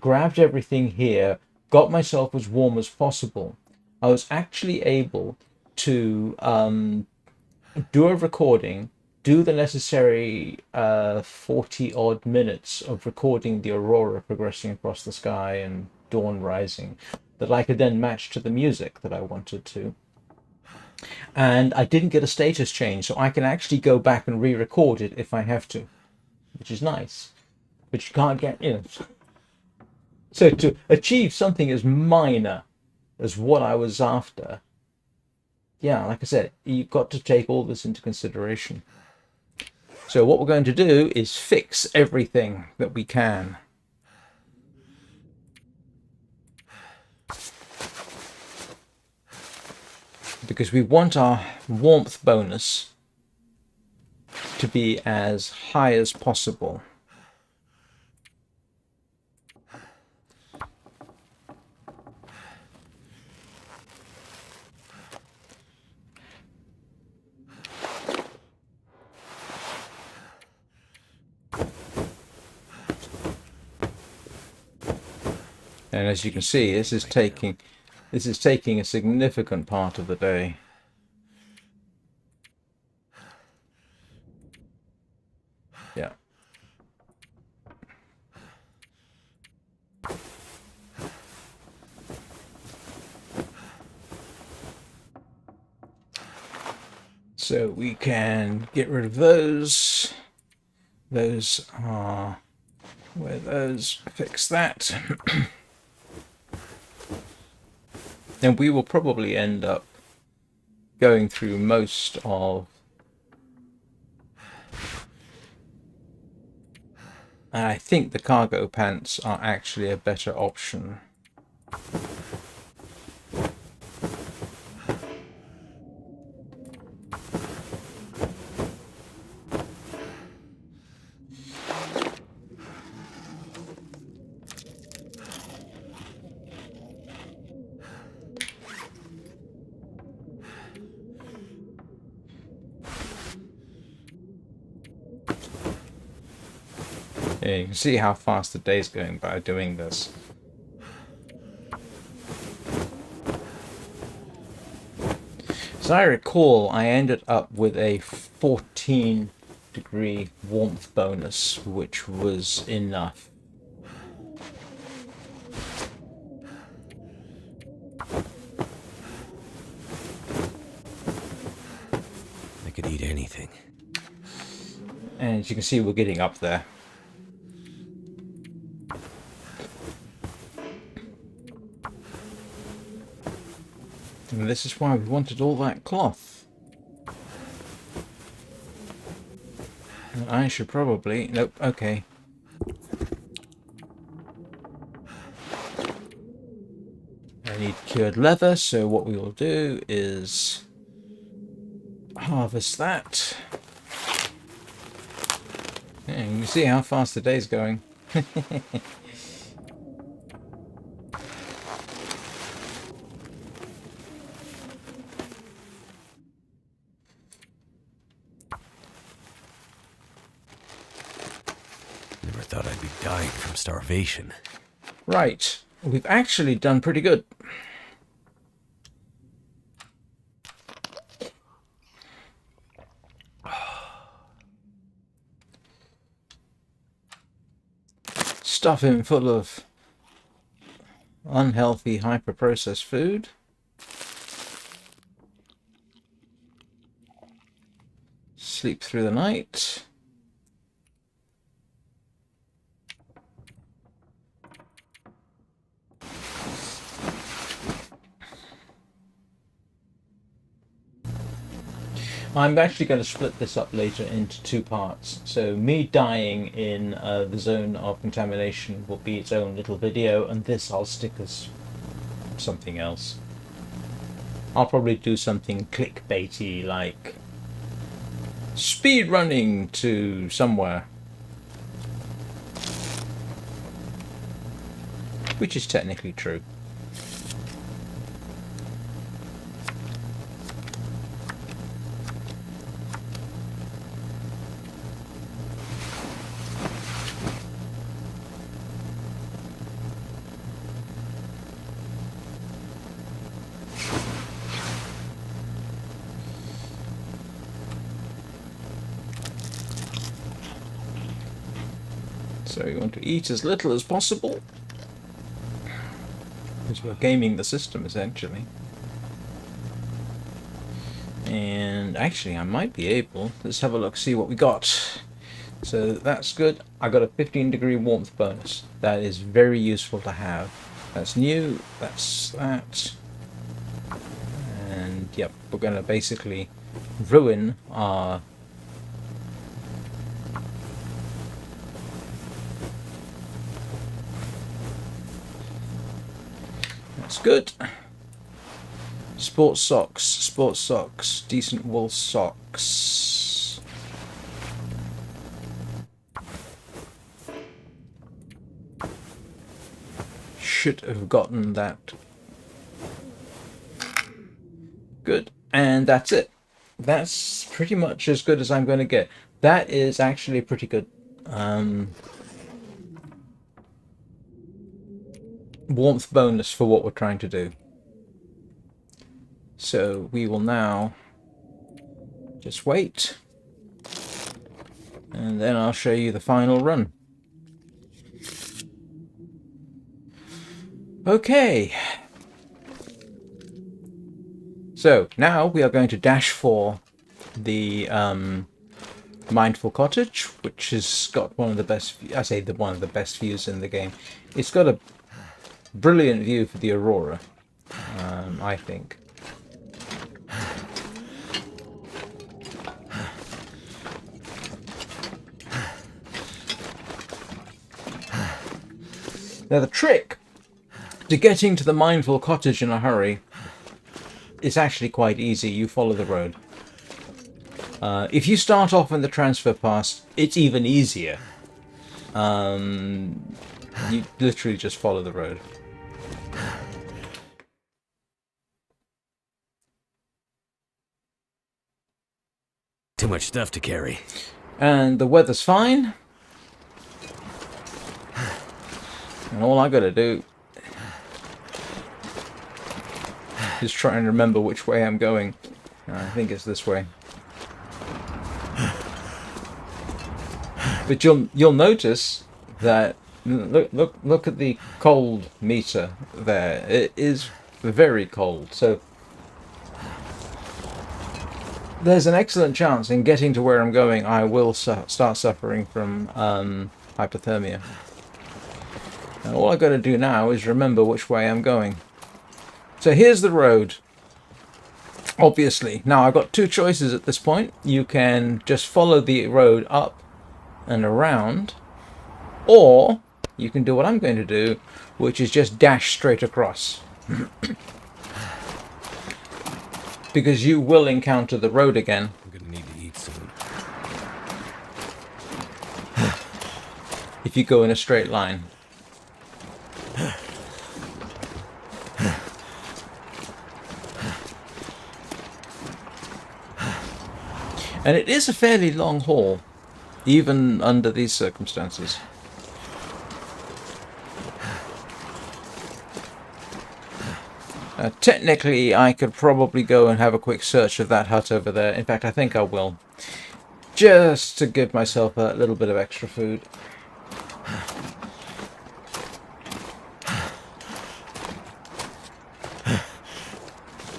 grabbed everything here, got myself as warm as possible, I was actually able to do a recording, do the necessary 40 odd minutes of recording the aurora progressing across the sky and dawn rising that I could then match to the music that I wanted to. And I didn't get a status change, so I can actually go back and re-record it if I have to, which is nice. But you can't get, So to achieve something as minor as what I was after, yeah, like I said, you've got to take all this into consideration. So what we're going to do is fix everything that we can. Because we want our warmth bonus to be as high as possible. And as you can see, this is taking a significant part of the day. Yeah. So we can get rid of those. Those are where those, fix that. And we will probably end up going through most of I think the cargo pants are actually a better option. Yeah, you can see how fast the day's going by doing this. As I recall, I ended up with a 14-degree warmth bonus, which was enough. I could eat anything. And as you can see, we're getting up there. And this is why we wanted all that cloth. And I should probably... Nope, okay. I need cured leather, so what we will do is harvest that. And you can see how fast the day's going. Never thought I'd be dying from starvation. Right, we've actually done pretty good. Stuff him full of unhealthy, hyper-processed food. Sleep through the night. I'm actually going to split this up later into two parts. So me dying in the Zone of Contamination will be its own little video, and this I'll stick as something else. I'll probably do something clickbaity like speedrunning to somewhere. Which is technically true. So you want to eat as little as possible. Because we're gaming the system, essentially. And actually, I might be able. Let's have a look, see what we got. So that's good. I got a 15-degree warmth bonus. That is very useful to have. That's new. That's that. And yep, we're going to basically ruin our... That's good. Sports socks, decent wool socks. Should have gotten that. Good, and that's it. That's pretty much as good as I'm going to get. That is actually pretty good. Warmth bonus for what we're trying to do. So we will now just wait, and then I'll show you the final run. Okay. So now we are going to dash for the Mindful Cottage, which has got one of the best, I say one of the best views in the game. It's got a brilliant view for the aurora, I think. Now the trick to getting to the Mindful Cottage in a hurry is actually quite easy. You follow the road. If you start off in the transfer pass, it's even easier. You literally just follow the road. Too much stuff to carry. And the weather's fine. And all I gotta do is try and remember which way I'm going. I think it's this way. But you'll notice that look at the cold meter there. It is very cold. So there's an excellent chance in getting to where I'm going I will start suffering from hypothermia. And all I've got to do now is remember which way I'm going. So here's the road. Obviously. Now I've got two choices at this point. You can just follow the road up and around, or you can do what I'm going to do, which is just dash straight across. Because you will encounter the road again. I'm gonna need to eat soon. If you go in a straight line. And it is a fairly long haul, even under these circumstances. Technically, I could probably go and have a quick search of that hut over there. In fact, I think I will. Just to give myself a little bit of extra food.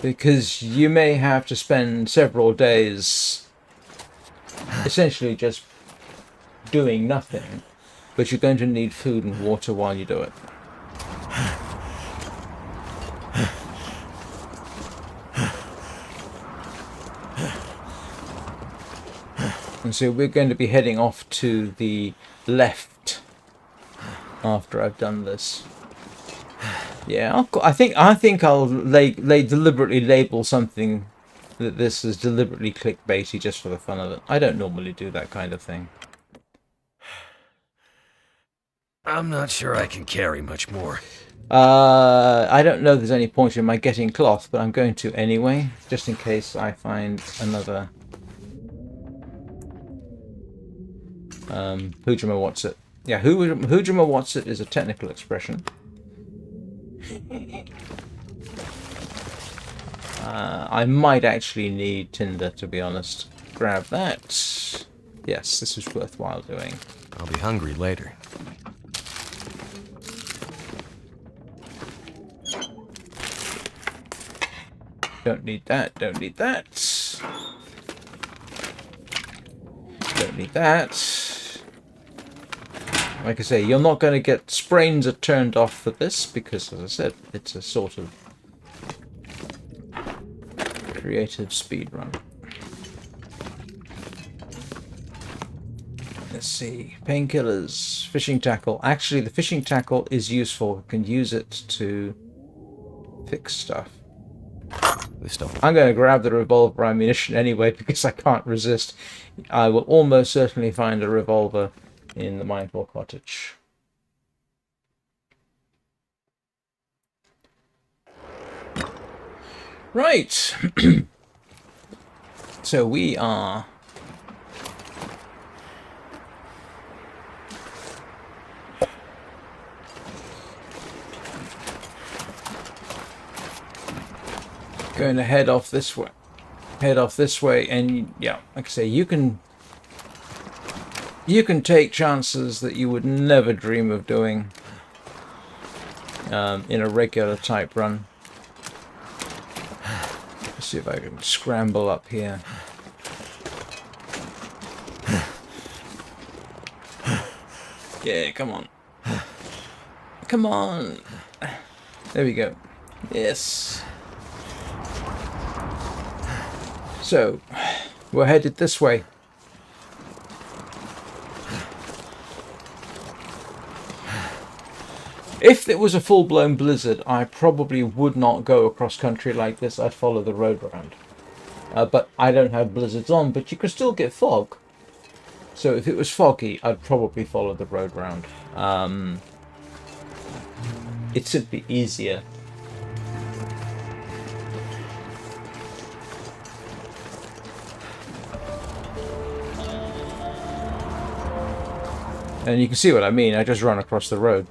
Because you may have to spend several days essentially just doing nothing, but you're going to need food and water while you do it. And so we're going to be heading off to the left after I've done this. Yeah, I think I'll deliberately label something that this is deliberately clickbaity just for the fun of it. I don't normally do that kind of thing. I'm not sure I can carry much more. I don't know if there's any point in my getting cloth, but I'm going to anyway, just in case I find another Hujima What's It. Yeah, Hujima What's It is a technical expression. I might actually need tinder, to be honest. Grab that. yes, this was worthwhile doing. I'll be hungry later. Don't need that, don't need that. Don't need that. Like I say, you're not going to get sprains are turned off for this because, as I said, it's a sort of creative speedrun. Let's see. Painkillers, fishing tackle. Actually, the fishing tackle is useful. You can use it to fix stuff. This stuff. I'm going to grab the revolver ammunition anyway because I can't resist. I will almost certainly find a revolver in the Mindful Cottage. Right. So we are going to head off this way. And yeah, like I say, you can take chances that you would never dream of doing in a regular type run. Let's see if I can scramble up here. Yeah, come on. Come on. There we go. Yes. So, we're headed this way. If it was a full-blown blizzard, I probably would not go across country like this. I'd follow the road around. But I don't have blizzards on, but you can still get fog. So if it was foggy, I'd probably follow the road round. It's simply easier. And you can see what I mean. I just run across the road.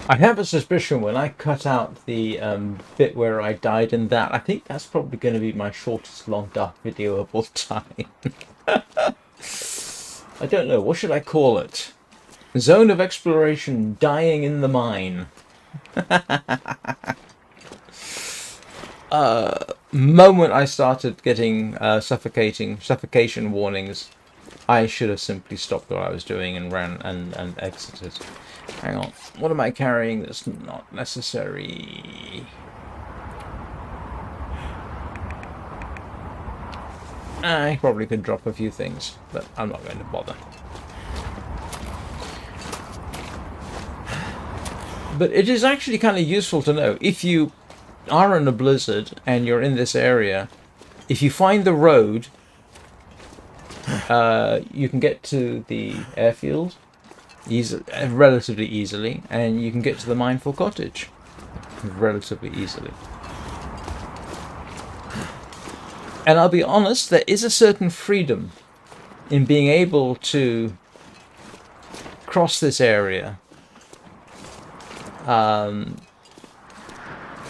I have a suspicion when I cut out the bit where I died in that, I think that's probably going to be my shortest long dark video of all time. I don't know, what should I call it? Zone of Exploration, Dying in the Mine. Moment I started getting suffocation warnings, I should have simply stopped what I was doing and ran and exited. Hang on, what am I carrying that's not necessary? I probably could drop a few things, but I'm not going to bother. But it is actually kind of useful to know, if you are in a blizzard and you're in this area, if you find the road, you can get to the airfield relatively easily, and you can get to the Mindful Cottage relatively easily. And I'll be honest, there is a certain freedom in being able to cross this area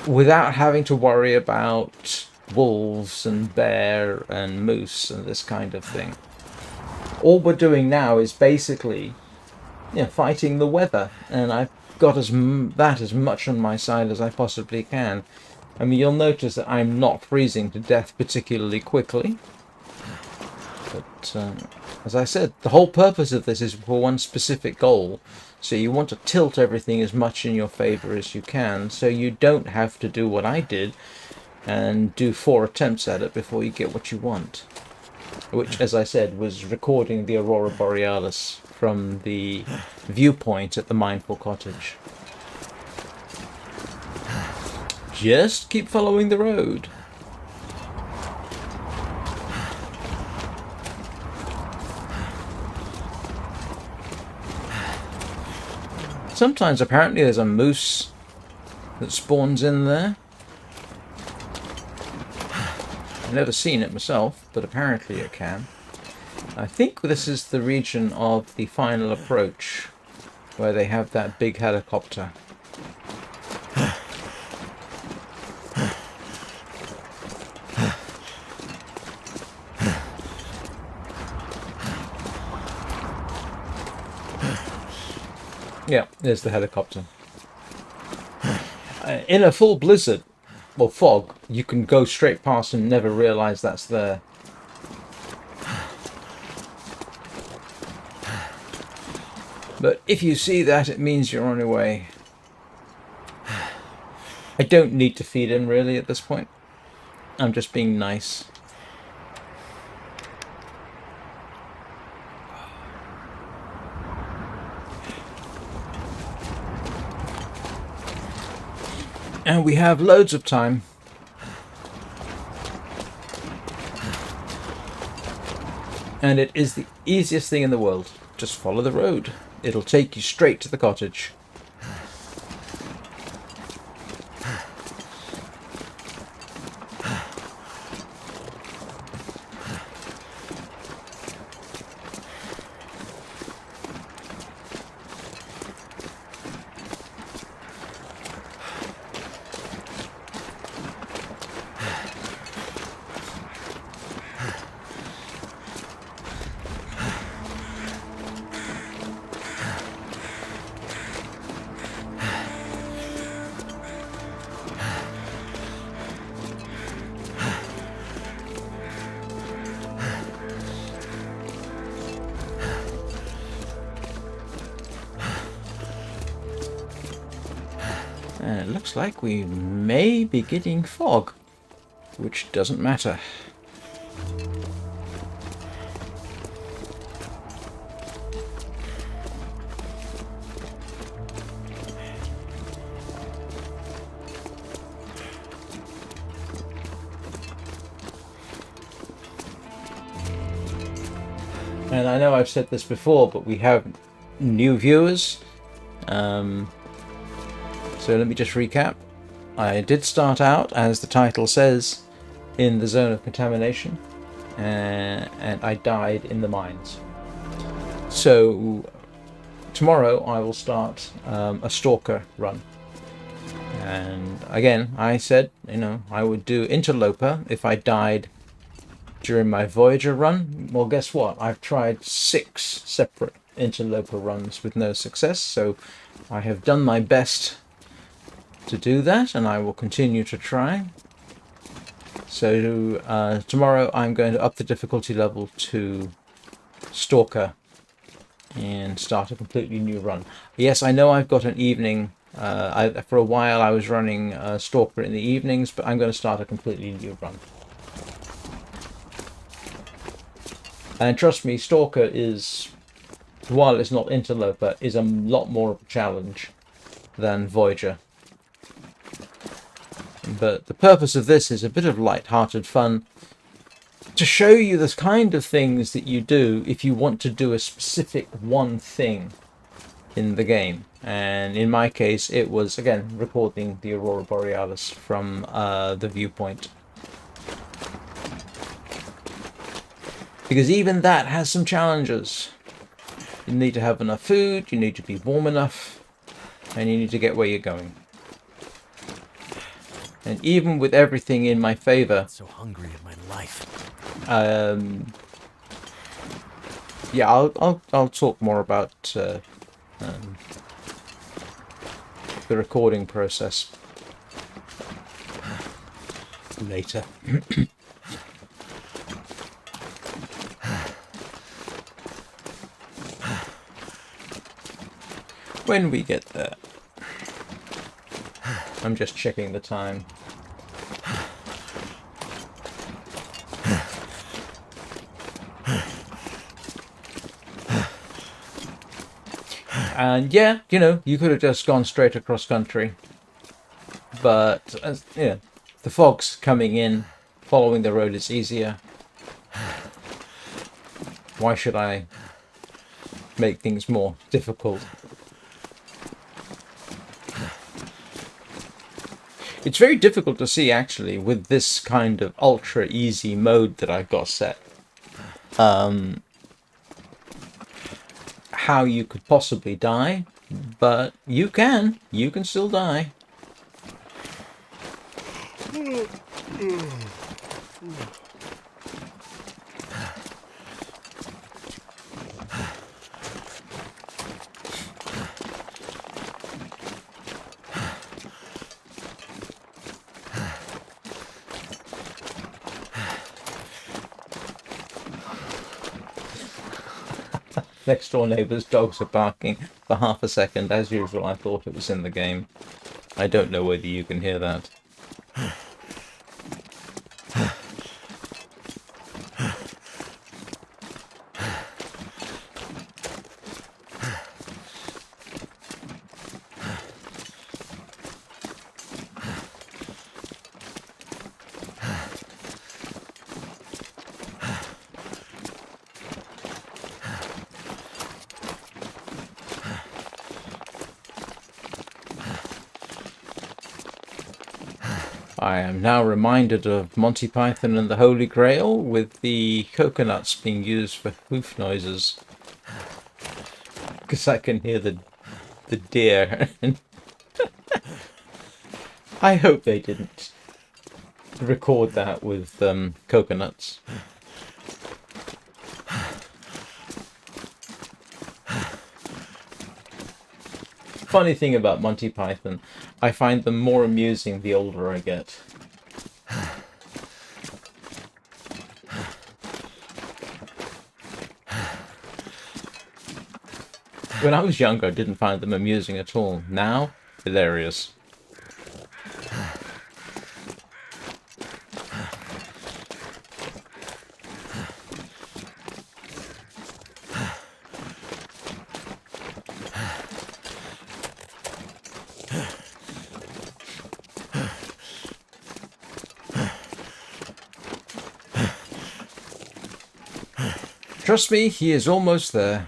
without having to worry about wolves and bear and moose and this kind of thing. All we're doing now is basically fighting the weather, and I've got as much on my side as I possibly can. I mean, you'll notice that I'm not freezing to death particularly quickly, but as I said, the whole purpose of this is for one specific goal, so you want to tilt everything as much in your favor as you can, so you don't have to do what I did and do 4 attempts at it before you get what you want, which, as I said, was recording the aurora borealis from the viewpoint at the Mindful Cottage. Just keep following the road. Sometimes apparently there's a moose that spawns in there. I've never seen it myself, but apparently it can. I think this is the region of the final approach, where they have that big helicopter. Yeah, there's the helicopter. In a full blizzard, or fog, you can go straight past and never realise that's there. But if you see that, it means you're on your way. I don't need to feed him, really, at this point. I'm just being nice. And we have loads of time. And it is the easiest thing in the world. Just follow the road. It'll take you straight to the cottage. And it looks like we may be getting fog, which doesn't matter. And I know I've said this before, but we have new viewers. So let me just recap. I did start out, as the title says, in the Zone of Contamination, and I died in the mines. So tomorrow I will start a Stalker run. And again, I said, I would do Interloper if I died during my Voyageur run. Well, guess what? I've tried 6 separate Interloper runs with no success, so I have done my best to do that, and I will continue to try. So tomorrow I'm going to up the difficulty level to Stalker and start a completely new run. Yes, I know I've got an evening. For a while I was running Stalker in the evenings, but I'm going to start a completely new run. And trust me, Stalker is, while it's not Interloper, is a lot more of a challenge than Voyageur. But the purpose of this is a bit of light-hearted fun to show you the kind of things that you do if you want to do a specific one thing in the game. And in my case, it was, again, recording the aurora borealis from the viewpoint. Because even that has some challenges. You need to have enough food, you need to be warm enough, and you need to get where you're going. And even with everything in my favor, I'm so hungry in my life. Yeah, I'll talk more about the recording process later. When we get there. I'm just checking the time. And yeah, you could have just gone straight across country. But, the fog's coming in. Following the road is easier. Why should I make things more difficult? It's very difficult to see, actually, with this kind of ultra easy mode that I've got set. How you could possibly die, but you can still die. Next door neighbour's dogs are barking for half a second. As usual, I thought it was in the game. I don't know whether you can hear that. I am now reminded of Monty Python and the Holy Grail, with the coconuts being used for hoof noises. Because I can hear the deer. I hope they didn't record that with coconuts. Funny thing about Monty Python, I find them more amusing the older I get. When I was younger, I didn't find them amusing at all. Now, hilarious. Trust me, he is almost there.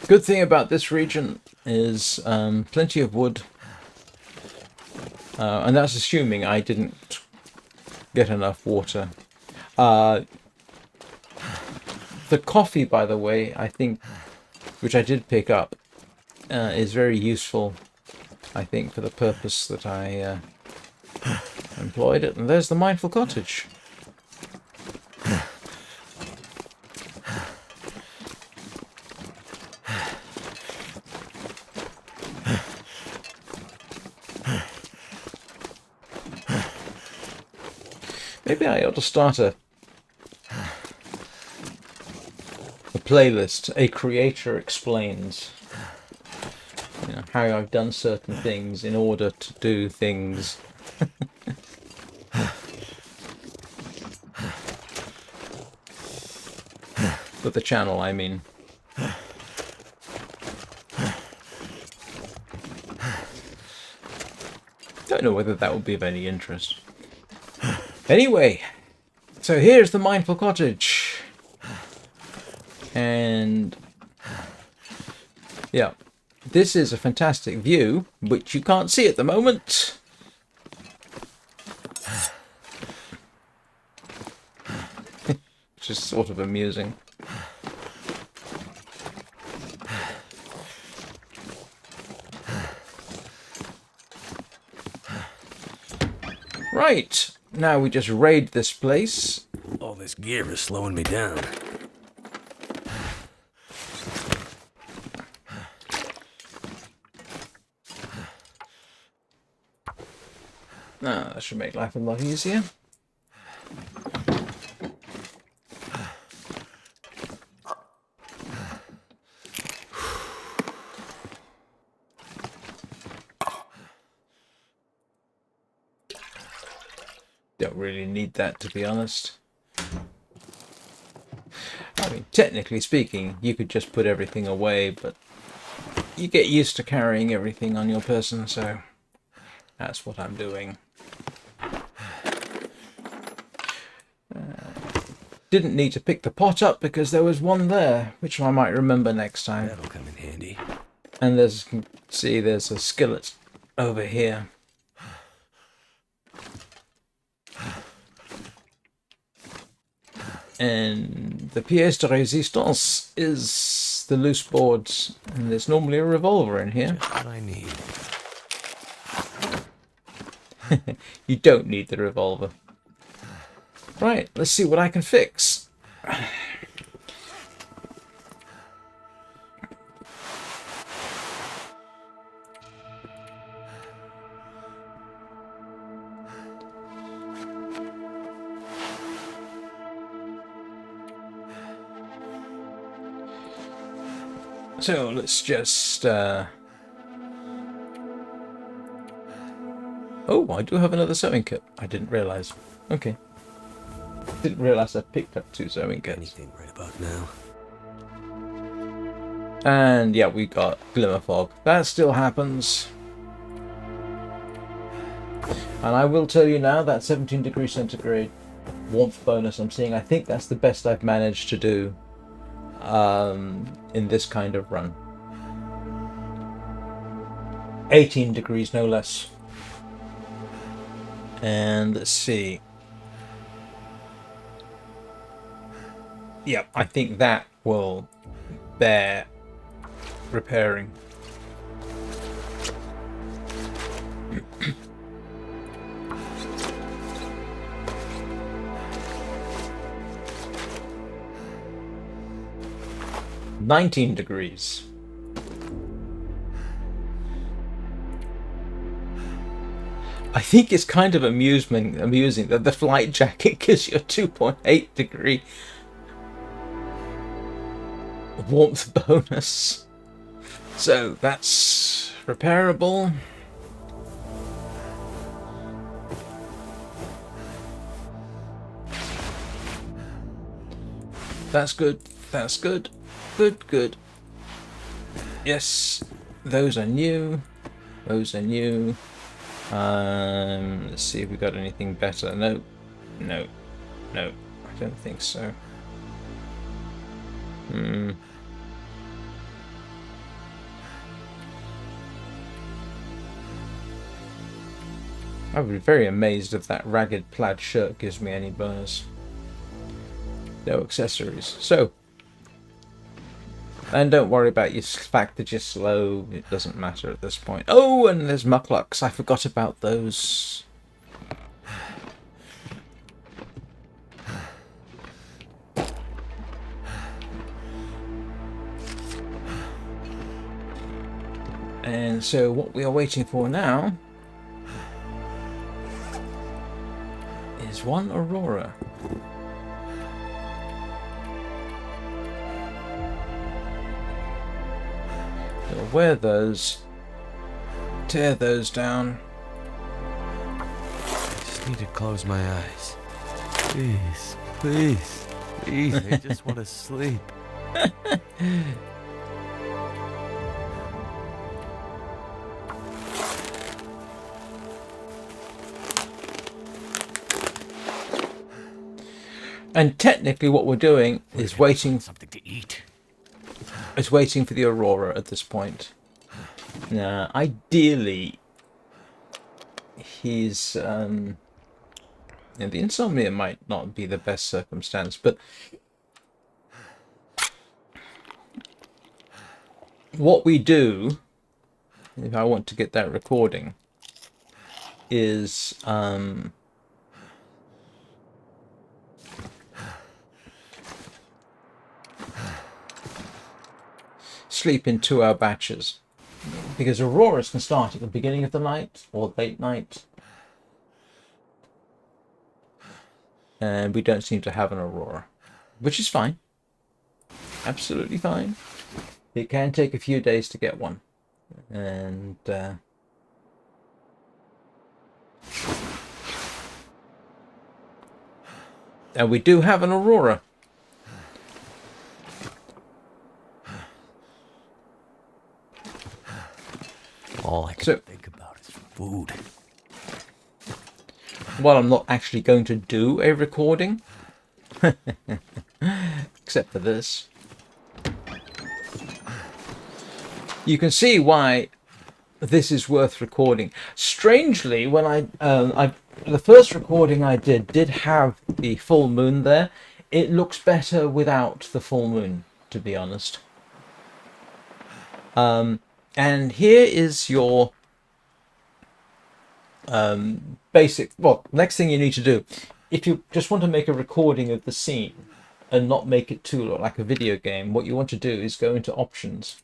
Good thing about this region is plenty of wood, and that's assuming I didn't get enough water. The coffee, by the way, I think, which I did pick up, is very useful, I think, for the purpose that I employed it. And there's the Mindful Cottage. Maybe I ought to start a playlist, A Creator Explains. You know, how I've done certain things in order to do things. For the channel, I mean. Don't know whether that would be of any interest. Anyway, so here's the Mindful Cottage. And yeah, this is a fantastic view, which you can't see at the moment. Which is sort of amusing. Right, now we just raid this place. All this gear is slowing me down. That should make life a lot easier. Don't really need that, to be honest. I mean, technically speaking, you could just put everything away, but you get used to carrying everything on your person, so that's what I'm doing. Didn't need to pick the pot up because there was one there, which I might remember next time. That'll come in handy. And there's a skillet over here. And the pièce de résistance is the loose boards, and there's normally a revolver in here. Just what I need. You don't need the revolver. Right, let's see what I can fix. So let's just... Oh, I do have another sewing kit. I didn't realise. Okay. Didn't realise I picked up 2 sewing kits. Anything right about now. And yeah, we got glimmer fog. That still happens. And I will tell you now that 17 degrees centigrade warmth bonus I'm seeing, I think that's the best I've managed to do in this kind of run. 18 degrees, no less. And let's see. Yep, I think that will bear repairing. $19 degrees. I think it's kind of amusing that the flight jacket gives you a 2.8 degree warmth bonus. So that's repairable. That's good. That's good. Good. Yes, those are new. Those are new. Let's see if we got anything better. No. I don't think so. I would be very amazed if that ragged plaid shirt gives me any bonus. No accessories. So, and don't worry about your fact that you're slow. It doesn't matter at this point. Oh, and there's mucklucks. I forgot about those. And so what we are waiting for now is one aurora. We'll wear those, tear those down. I just need to close my eyes. Please. I just want to sleep. And technically what we're doing is waiting Something to eat. It's waiting for the aurora at this point. Now, ideally, he's the insomnia might not be the best circumstance, but what we do, if I want to get that recording, is sleep in 2-hour batches, because auroras can start at the beginning of the night or late night, and we don't seem to have an aurora, which is fine. Absolutely fine. It can take a few days to get one, and we do have an aurora. All I can think about is food. Well, I'm not actually going to do a recording, except for this. You can see why this is worth recording. Strangely, when the first recording I did have the full moon there. It looks better without the full moon, to be honest. And here is your basic. Well, next thing you need to do, if you just want to make a recording of the scene and not make it too like a video game, what you want to do is go into options.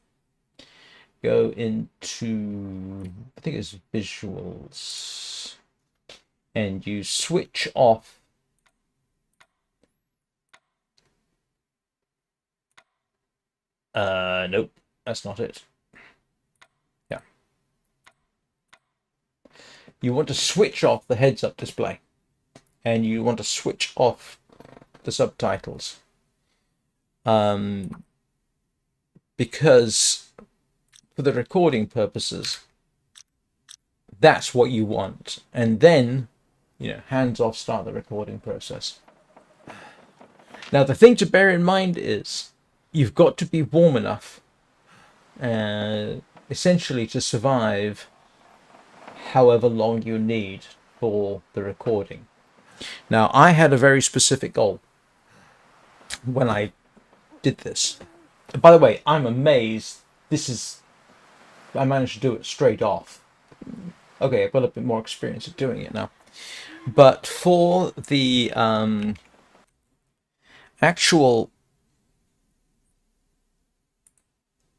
Go into, I think it's visuals, and you switch off nope, that's not it. Yeah. You want to switch off the heads-up display, and you want to switch off the subtitles. Because for the recording purposes, that's what you want. And then, hands off, start the recording process. Now, the thing to bear in mind is you've got to be warm enough, essentially, to survive however long you need for the recording. Now, I had a very specific goal when I did this. By the way, I'm amazed. I managed to do it straight off. Okay, I've got a bit more experience of doing it now. But for the actual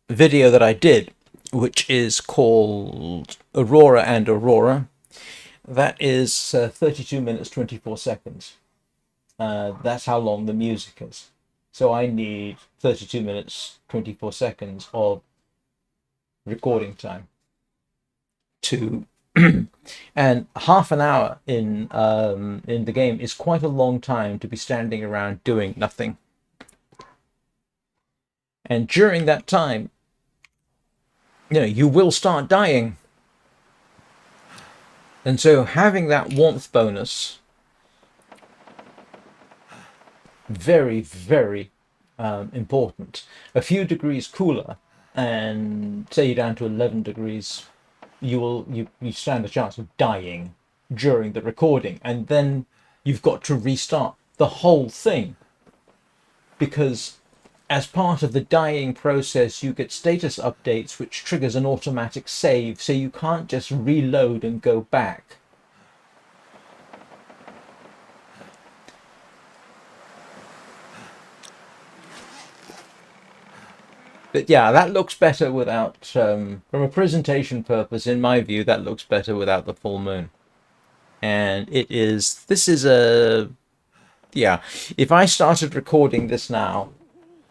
video that I did, which is called Aurora and Aurora, that is 32 minutes 24 seconds. That's how long the music is. So I need 32 minutes 24 seconds of recording time to and half an hour in the game is quite a long time to be standing around doing nothing. And during that time, you will start dying. And so having that warmth bonus, very, very important. A few degrees cooler, and say you're down to 11 degrees, you stand a chance of dying during the recording, and then you've got to restart the whole thing, because as part of the dying process you get status updates which triggers an automatic save, so you can't just reload and go back. But yeah, that looks better without, from a presentation purpose, in my view, that looks better without the full moon. And this is if I started recording this now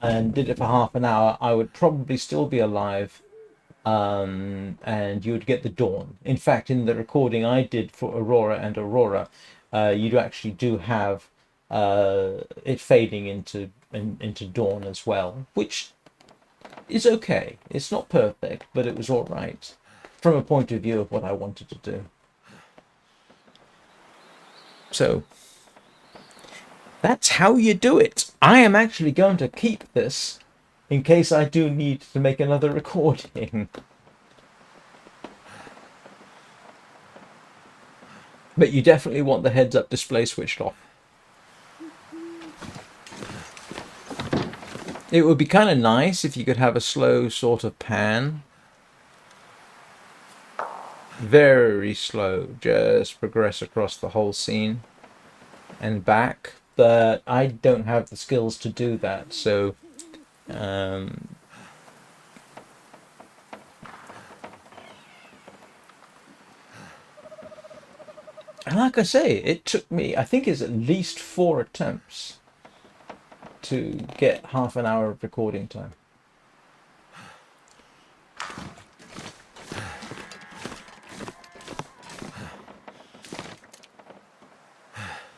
and did it for half an hour, I would probably still be alive, and you would get the dawn. In fact, in the recording I did for Aurora and Aurora, you actually do have it fading into dawn as well, which is okay. It's not perfect, but it was all right from a point of view of what I wanted to do. So that's how you do it. I am actually going to keep this in case I do need to make another recording. But you definitely want the heads-up display switched off. It would be kind of nice if you could have a slow sort of pan. Very slow. Just progress across the whole scene and back. But I don't have the skills to do that, so And like I say, it took me, I think it's at least 4 attempts to get half an hour of recording time.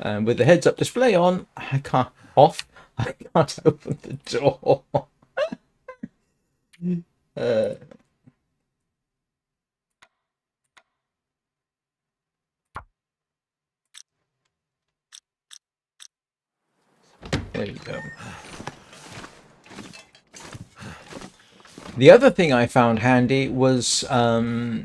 And with the heads-up display on, I can't open the door. There you go. The other thing I found handy was, I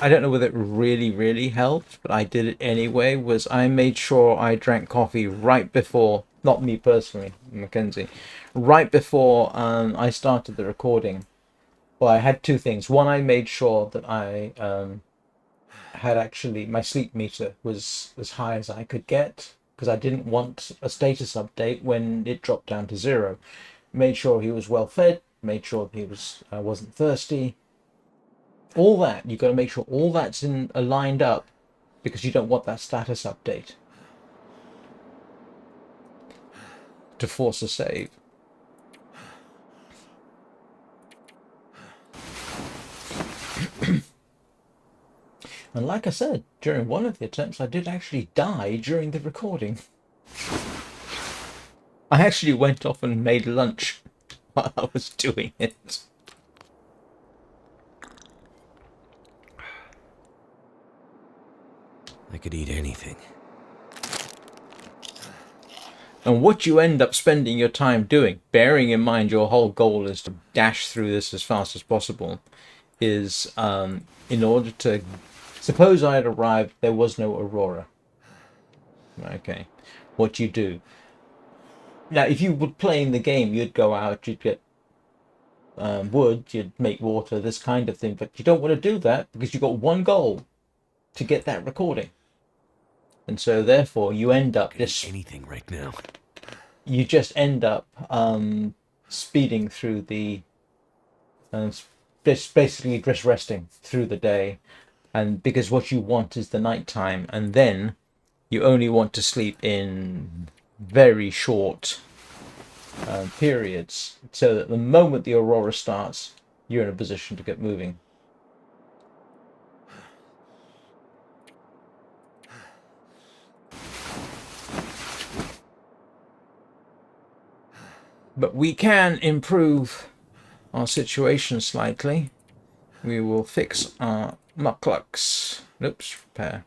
don't know whether it really helped, but I did it anyway, was I made sure I drank coffee right before, not me personally, Mackenzie, right before I started the recording. Well, I had two things. One, I made sure that I had actually, my sleep meter was as high as I could get, because I didn't want a status update when it dropped down to 0. Made sure he was well fed, made sure he wasn't thirsty. All that, you've got to make sure all that's lined up, because you don't want that status update to force a save. And like I said, during one of the attempts, I did actually die during the recording. I actually went off and made lunch while I was doing it. I could eat anything. And what you end up spending your time doing, bearing in mind your whole goal is to dash through this as fast as possible, is in order to... Suppose I had arrived, there was no aurora. Okay. What you do. Now, if you were playing the game, you'd go out, you'd get wood, you'd make water, this kind of thing. But you don't want to do that because you've got one goal, to get that recording. And so, therefore, you end up just... anything right now. You just end up speeding through the... basically just resting through the day. And because what you want is the nighttime, and then you only want to sleep in very short periods, so that the moment the aurora starts, you're in a position to get moving. But we can improve our situation slightly. We will fix our mucklucks. Oops, repair.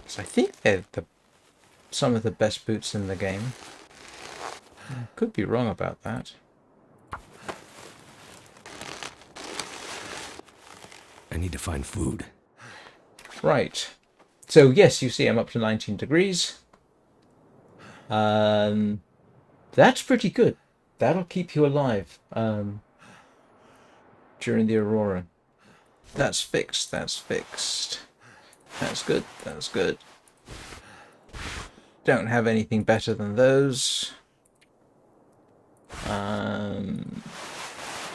So I think they're some of the best boots in the game. I could be wrong about that. I need to find food. Right. So yes, you see I'm up to 19 degrees. That's pretty good. That'll keep you alive during the aurora. That's fixed. That's fixed. That's good. That's good. Don't have anything better than those.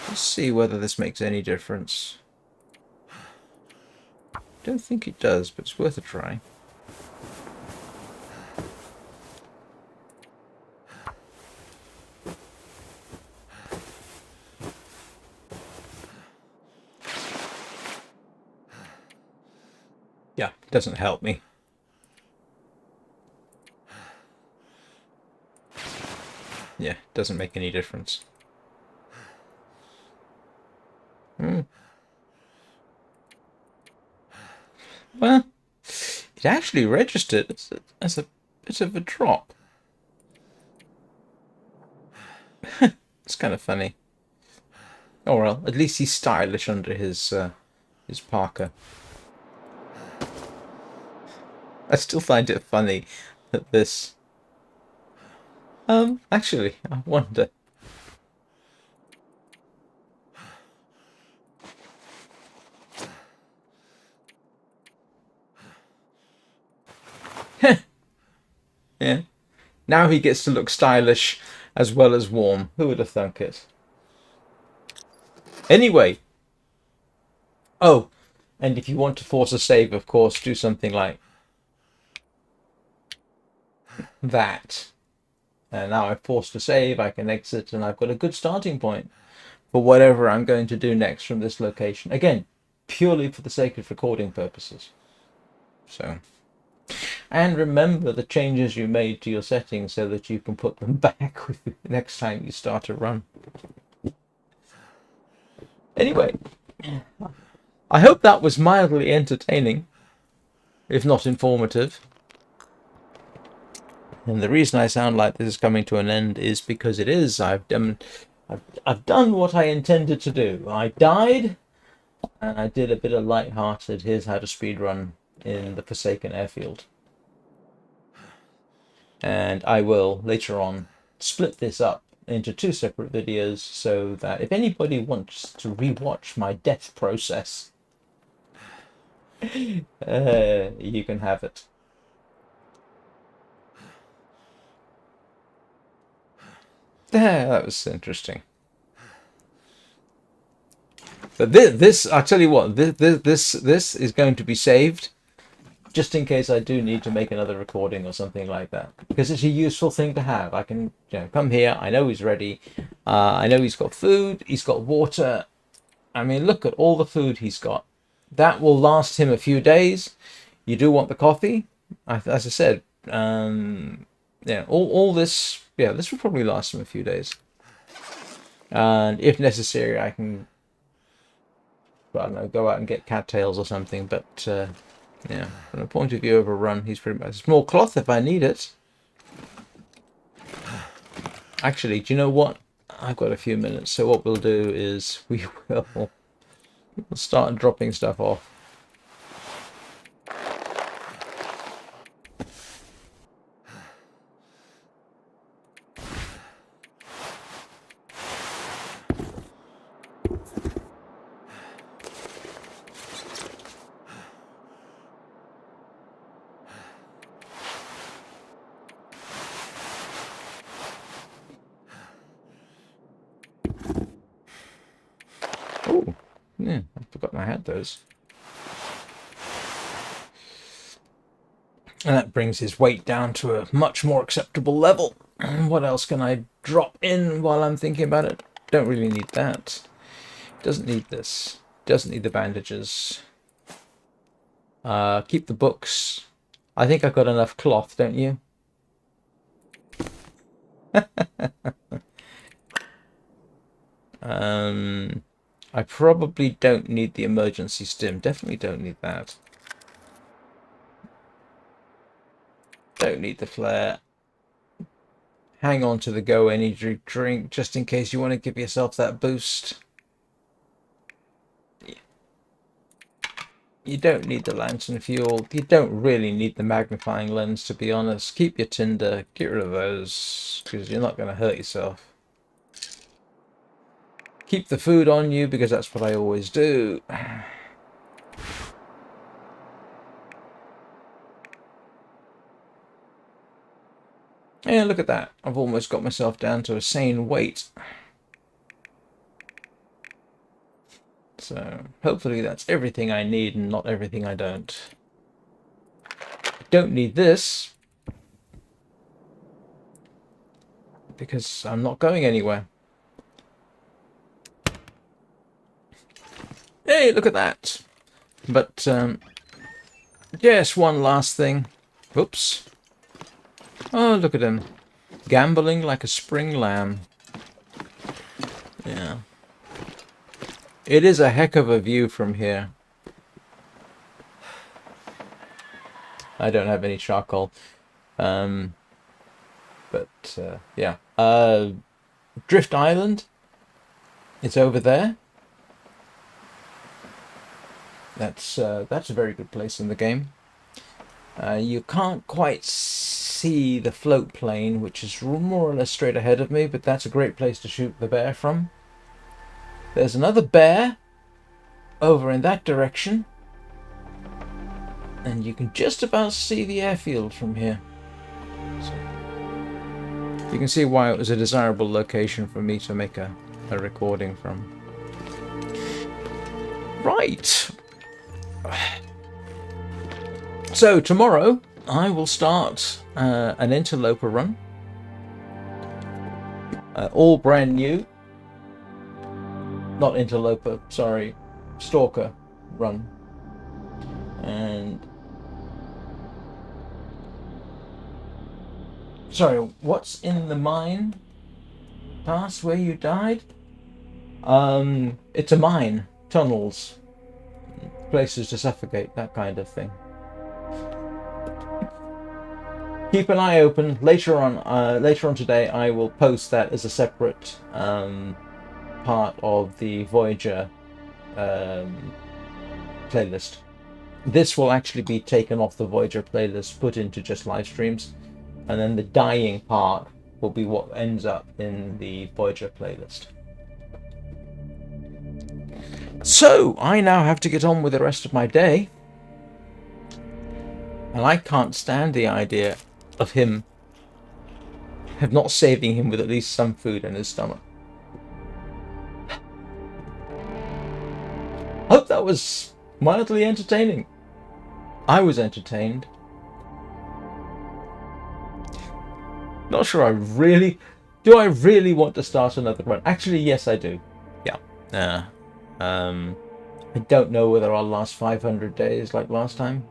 Let's see whether this makes any difference. Don't think it does, but it's worth a try. Yeah, it doesn't help me. Yeah, it doesn't make any difference. Well, it actually registered as a bit of a drop. It's kind of funny. Oh well, at least he's stylish under his parka. I still find it funny that this... actually, I wonder. Yeah. Now he gets to look stylish as well as warm. Who would have thunk it? Anyway. Oh, And if you want to force a save, of course, do something like that. And now I've forced a save, I can exit, and I've got a good starting point for whatever I'm going to do next from this location. Again, purely for the sake of recording purposes. So, and remember the changes you made to your settings so that you can put them back with the next time you start a run. Anyway, I hope that was mildly entertaining, if not informative. And the reason I sound like this is coming to an end is because it is. I've done what I intended to do. I died, and I did a bit of light-hearted, here's how to speedrun in the Forsaken Airfield. And I will, later on, split this up into 2 separate videos so that if anybody wants to rewatch my death process, you can have it. That was interesting. But this, I'll tell you what, this is going to be saved just in case I do need to make another recording or something like that, because it's a useful thing to have. I can, come here. I know he's ready. I know he's got food. He's got water. I mean, look at all the food he's got. That will last him a few days. You do want the coffee, as I said. All this. Yeah, this will probably last him a few days. And if necessary, I can, I don't know, go out and get cattails or something. But yeah, from the point of view of a run, he's pretty much small cloth if I need it. Actually, do you know what? I've got a few minutes, so what we'll do is we'll start dropping stuff off. Oh, yeah, I forgot I had those. And that brings his weight down to a much more acceptable level. What else can I drop in while I'm thinking about it? Don't really need that. Doesn't need this. Doesn't need the bandages. Keep the books. I think I've got enough cloth, don't you? I probably don't need the emergency stim. Definitely don't need that. Don't need the flare. Hang on to the Go Energy drink just in case you want to give yourself that boost. You don't need the lantern fuel. You don't really need the magnifying lens, to be honest. Keep your tinder. Get rid of those because you're not going to hurt yourself. Keep the food on you because that's what I always do. Yeah, look at that. I've almost got myself down to a sane weight. So hopefully that's everything I need and not everything I don't. I don't need this because I'm not going anywhere. Hey, look at that. But yes, one last thing. Oops. Oh, look at him. Gambling like a spring lamb. Yeah. It is a heck of a view from here. I don't have any charcoal. But yeah. Drift Island. It's over there. That's a very good place in the game. You can't quite see the float plane, which is more or less straight ahead of me, but that's a great place to shoot the bear from. There's another bear over in that direction, and you can just about see the airfield from here. So you can see why it was a desirable location for me to make a recording from. Right. So tomorrow I will start an interloper run, all brand new. Not interloper, sorry, stalker run, and sorry, what's in the mine? Past where you died? It's a mine, tunnels, places to suffocate, that kind of thing. Keep an eye open. Later on today, I will post that as a separate part of the Voyageur playlist. This will actually be taken off the Voyageur playlist, put into just live streams, and then the dying part will be what ends up in the Voyageur playlist. So I now have to get on with the rest of my day, and I can't stand the idea of not saving him with at least some food in his stomach. Hope that was mildly entertaining. I was entertained. Not sure do I really want to start another run? Actually, yes, I do. Yeah. I don't know whether I'll last 500 days like last time.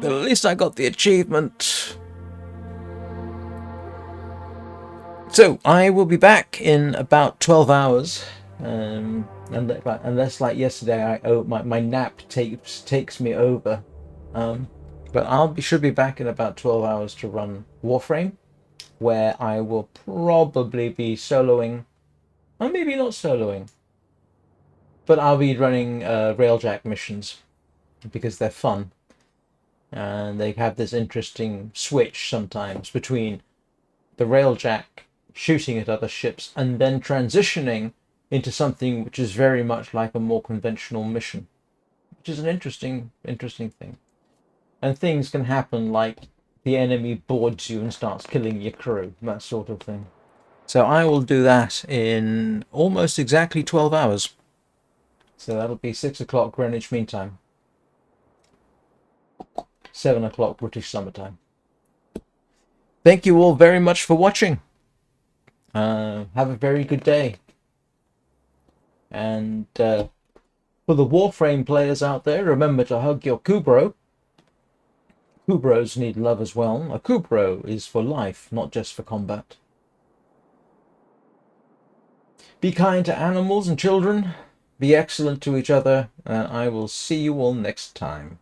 But at least I got the achievement. So I will be back in about 12 hours. Unless like yesterday, my nap takes me over. But should be back in about 12 hours to run Warframe, where I will probably be soloing, or maybe not soloing, but I'll be running railjack missions because they're fun, and they have this interesting switch sometimes between the railjack shooting at other ships and then transitioning into something which is very much like a more conventional mission, which is an interesting thing. And things can happen like the enemy boards you and starts killing your crew, that sort of thing. So I will do that in almost exactly 12 hours. So that'll be 6 o'clock Greenwich Mean Time. 7 o'clock British Summertime. Thank you all very much for watching. Have a very good day. And for the Warframe players out there, remember to hug your Kubro. Kubros need love as well. A Kubro is for life, not just for combat. Be kind to animals and children. Be excellent to each other. And I will see you all next time.